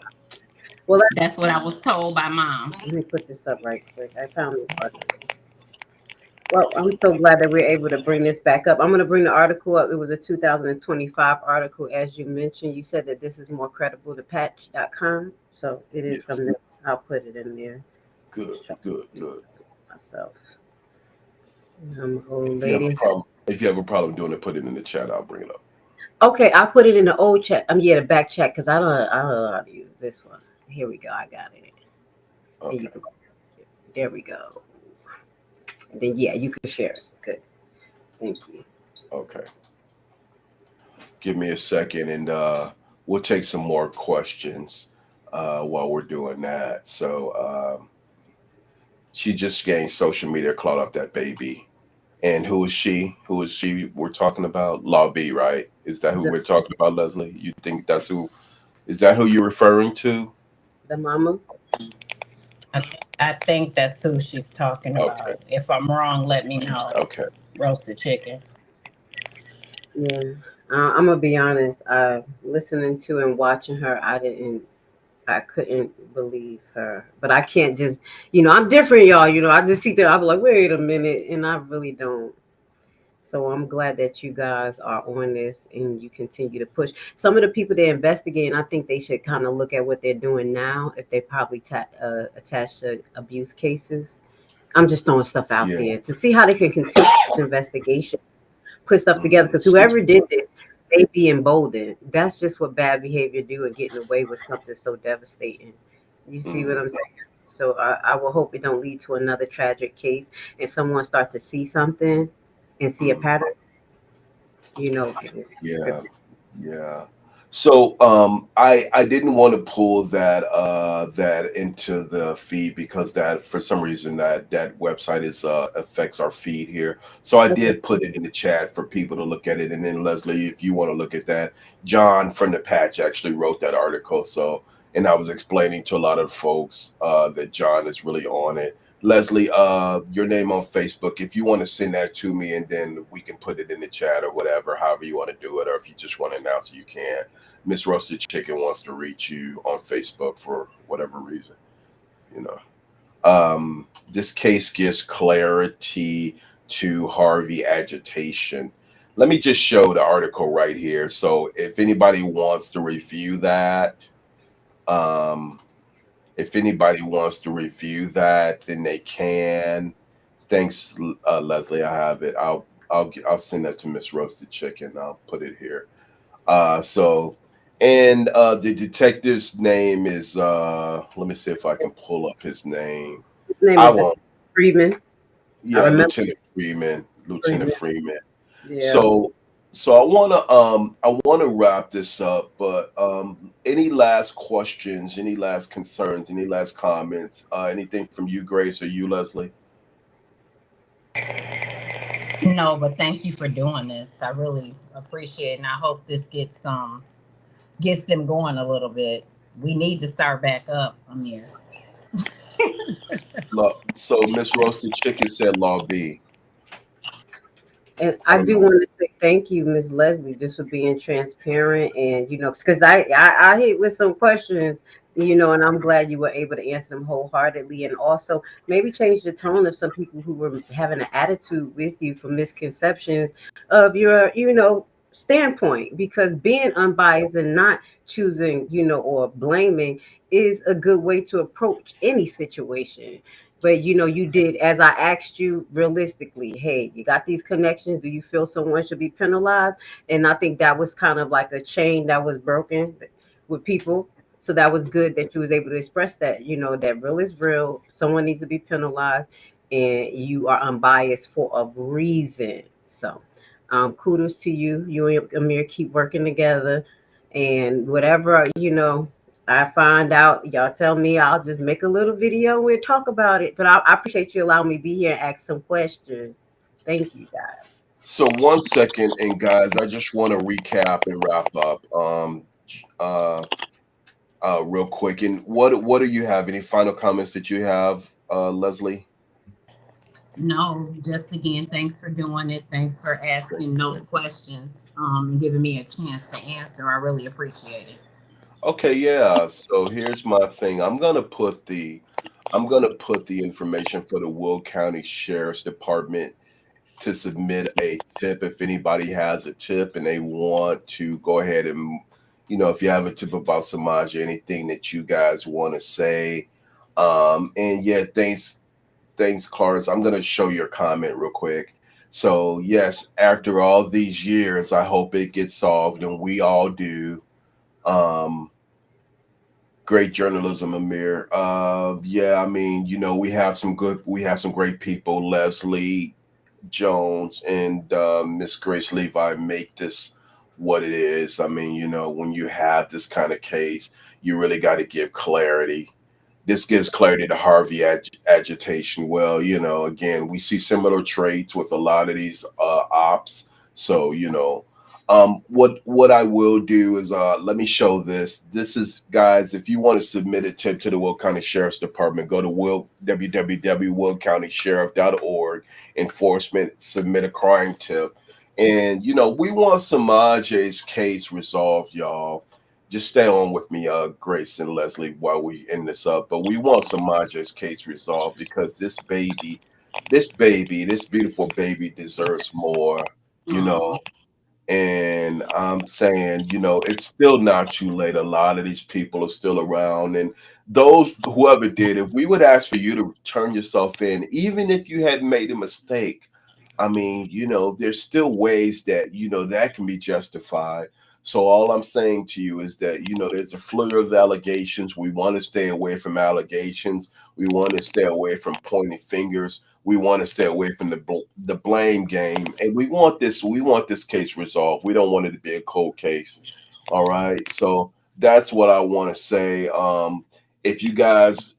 S2: Well,
S7: That's what I was told by mom.
S2: let me put this up right quick. I found the article. Well, I'm so glad that we're able to bring this back up. I'm going to bring the article up. It was a 2025 article, as you mentioned. You said that this is more credible to patch.com. So it is
S1: Yes.
S2: from there. I'll put it in there
S1: Good.
S2: myself. I'm an old
S1: If you have a
S2: lady.
S1: problem, doing it, put it in the chat. I'll bring it up.
S2: Okay, I'll put it in the old chat. Yeah, the back chat, because I don't know how to use this one. Here we go. I got it.
S1: Okay.
S2: There we go. And then, yeah, you can share it. Good. Thank you.
S1: Okay. Give me a second, and we'll take some more questions while we're doing that. So she just gained social media clout off that baby. And who is she? Who is she we're talking about? Law B, right? Is that who we're talking about, Leslie? You think that's who? Is that who you're referring to?
S2: The mama?
S7: I think that's who she's talking
S1: Okay.
S7: about. If I'm wrong, let me know.
S1: Okay.
S7: Roasted chicken.
S2: Yeah, I'm gonna be honest. Listening to and watching her, I couldn't believe her. But I can't just, I'm different, y'all. I just see that. I'm like, wait a minute, and I really don't. So I'm glad that you guys are on this and you continue to push. Some of the people they're investigating, I think they should kind of look at what they're doing now. If they probably attached to abuse cases. I'm just throwing stuff out
S1: Yeah.
S2: there to see how they can continue this investigation, put stuff together. Because
S1: So,
S2: whoever did this, they be emboldened. That's just what bad behavior do and getting away with something so devastating. You see what I'm saying? So I will hope it don't lead to another tragic case and someone start to see something and see a pattern.
S1: yeah. Yeah. So I didn't want to pull that into the feed because that for some reason that website is affects our feed here. So I
S2: Okay.
S1: did put it in the chat for people to look at it. And then Leslie, if you want to look at that, John from the Patch actually wrote that article. So and I was explaining to a lot of folks that John is really on it. Leslie, your name on Facebook. If you want to send that to me, and then we can put it in the chat or whatever, however you want to do it, or if you just want to announce it, you can. Miss Roasted Chicken wants to reach you on Facebook for whatever reason. You know, this case gives clarity to Harvey agitation. Let me just show the article right here. So if anybody wants to review that, um, if anybody wants to review that, then they can. Thanks, Leslie. I have it. I'll send that to Miss Roasted Chicken. I'll put it here. So, and the detective's name is. Let me see if I can pull up his name.
S2: His name
S1: I
S2: is
S1: won't.
S2: Freeman. I
S1: Yeah,
S2: remember
S1: Lieutenant Freeman. Lieutenant
S2: Freeman.
S1: Freeman.
S2: Yeah.
S1: So I wanna wrap this up, but any last questions, any last concerns, any last comments, anything from you, Grace, or you, Leslie?
S7: No, but thank you for doing this. I really appreciate it, and I hope this gets them going a little bit. We need to start back up, Amir.
S1: So Miss Roasted Chicken said Law B.
S2: And I do want to say thank you, Miss Leslie, just for being transparent and because I hit with some questions, and I'm glad you were able to answer them wholeheartedly, and also maybe change the tone of some people who were having an attitude with you for misconceptions of your, standpoint. Because being unbiased and not choosing, or blaming is a good way to approach any situation. But you did, as I asked you realistically, hey, you got these connections. Do you feel someone should be penalized? And I think that was kind of like a chain that was broken with people. So that was good that you was able to express that, that real is real. Someone needs to be penalized, and you are unbiased for a reason. So kudos to you. You and Amir keep working together, and whatever, I find out, y'all tell me, I'll just make a little video. We'll talk about it. But I appreciate you allowing me to be here and ask some questions. Thank you, guys.
S1: So 1 second, and guys, I just want to recap and wrap up. Uh, real quick. And what do you have? Any final comments that you have, Leslie?
S7: No, just again, thanks for doing it. Thanks for asking those questions, and giving me a chance to answer. I really appreciate it.
S1: Okay, yeah. So here's my thing. I'm gonna put the information for the Will County Sheriff's Department to submit a tip if anybody has a tip and they want to go ahead and if you have a tip about Samaj, anything that you guys want to say. And yeah, thanks, Clarence. I'm gonna show your comment real quick. So yes, after all these years, I hope it gets solved, and we all do. Um, Great journalism, Amir. Yeah, I mean, we have some great people. Leslie Jones and Miss Grace Levi make this what it is. I mean, when you have this kind of case, you really got to give clarity. This gives clarity to Harvey agitation. Well, again, we see similar traits with a lot of these ops. So, What I will do is let me show this. This is, guys, if you want to submit a tip to the Will County Sheriff's Department, go to www.willcountysheriff.org, enforcement, submit a crime tip. And we want Semaj's case resolved, y'all. Just stay on with me, Grace and Leslie, while we end this up. But we want Semaj's case resolved because this beautiful baby deserves more, you know. And I'm saying, it's still not too late. A lot of these people are still around. And whoever did it, we would ask for you to turn yourself in, even if you had made a mistake. I mean, there's still ways that, that can be justified. So all I'm saying to you is that, there's a flurry of allegations. We want to stay away from allegations. We want to stay away from pointing fingers. We want to stay away from the blame game, and we want this case resolved. We don't want it to be a cold case. All right, so that's what I want to say. If you guys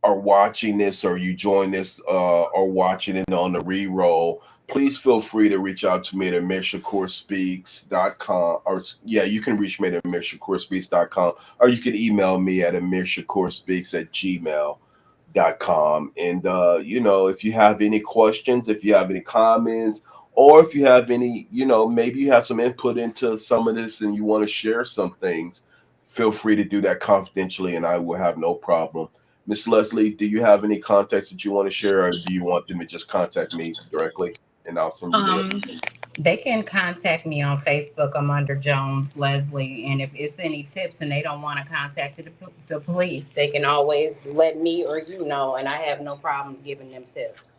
S1: are watching this, or you join this, or watching it on the re-roll, please feel free to reach out to me at AmirShakurSpeaks.com, or you can reach me at AmirShakurSpeaks.com, or you can email me at AmirShakurSpeaks@gmail.com. And if you have any questions, if you have any comments, or if you have any, maybe you have some input into some of this and you want to share some things, feel free to do that confidentially, and I will have no problem. Miss Leslie, do you have any contacts that you want to share, or do you want them to just contact me directly and I'll send you there?
S7: They can contact me on Facebook. I'm under Jones Leslie. And if it's any tips and they don't want to contact the police, they can always let me or you know, and I have no problem giving them tips.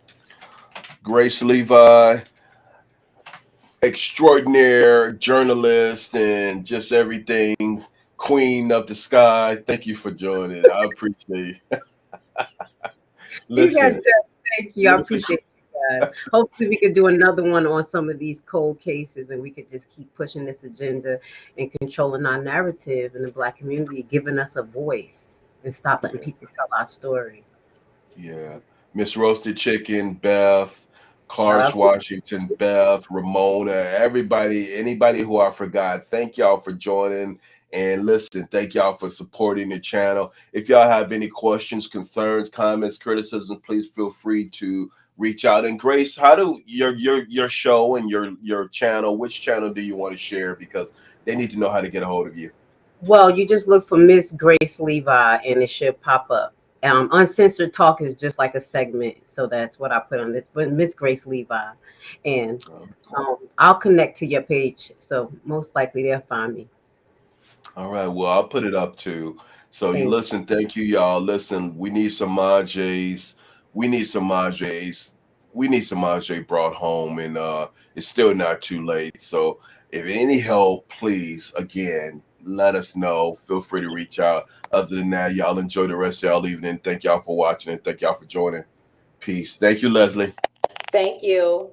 S1: Grace Levi, extraordinaire journalist and just everything, queen of the sky. Thank you for joining. I appreciate it. Listen.
S2: Thank you. I appreciate it. Hopefully we could do another one on some of these cold cases, and we could just keep pushing this agenda and controlling our narrative in the Black community, giving us a voice, and stop letting people tell our story.
S1: Yeah. Miss Roasted Chicken, Beth, Clark Washington, Beth, Ramona, anybody who I forgot, thank y'all for joining. And listen, thank y'all for supporting the channel. If y'all have any questions, concerns, comments, criticism, please feel free to reach out. And Grace, how do your show and your channel, which channel do you want to share? Because they need to know how to get a hold of you.
S2: Well, you just look for Miss Grace Levi and it should pop up. Uncensored Talk is just like a segment, so that's what I put on this. But Miss Grace Levi, and I'll connect to your page, so most likely they'll find me.
S1: All right, well, I'll put it up too. So you listen, thank you, y'all. Listen, we need some Semaj. We need Semaj brought home, and it's still not too late. So if any help, please, again, let us know. Feel free to reach out. Other than that, y'all enjoy the rest of y'all evening. Thank y'all for watching, and thank y'all for joining. Peace. Thank you, Leslie.
S7: Thank you.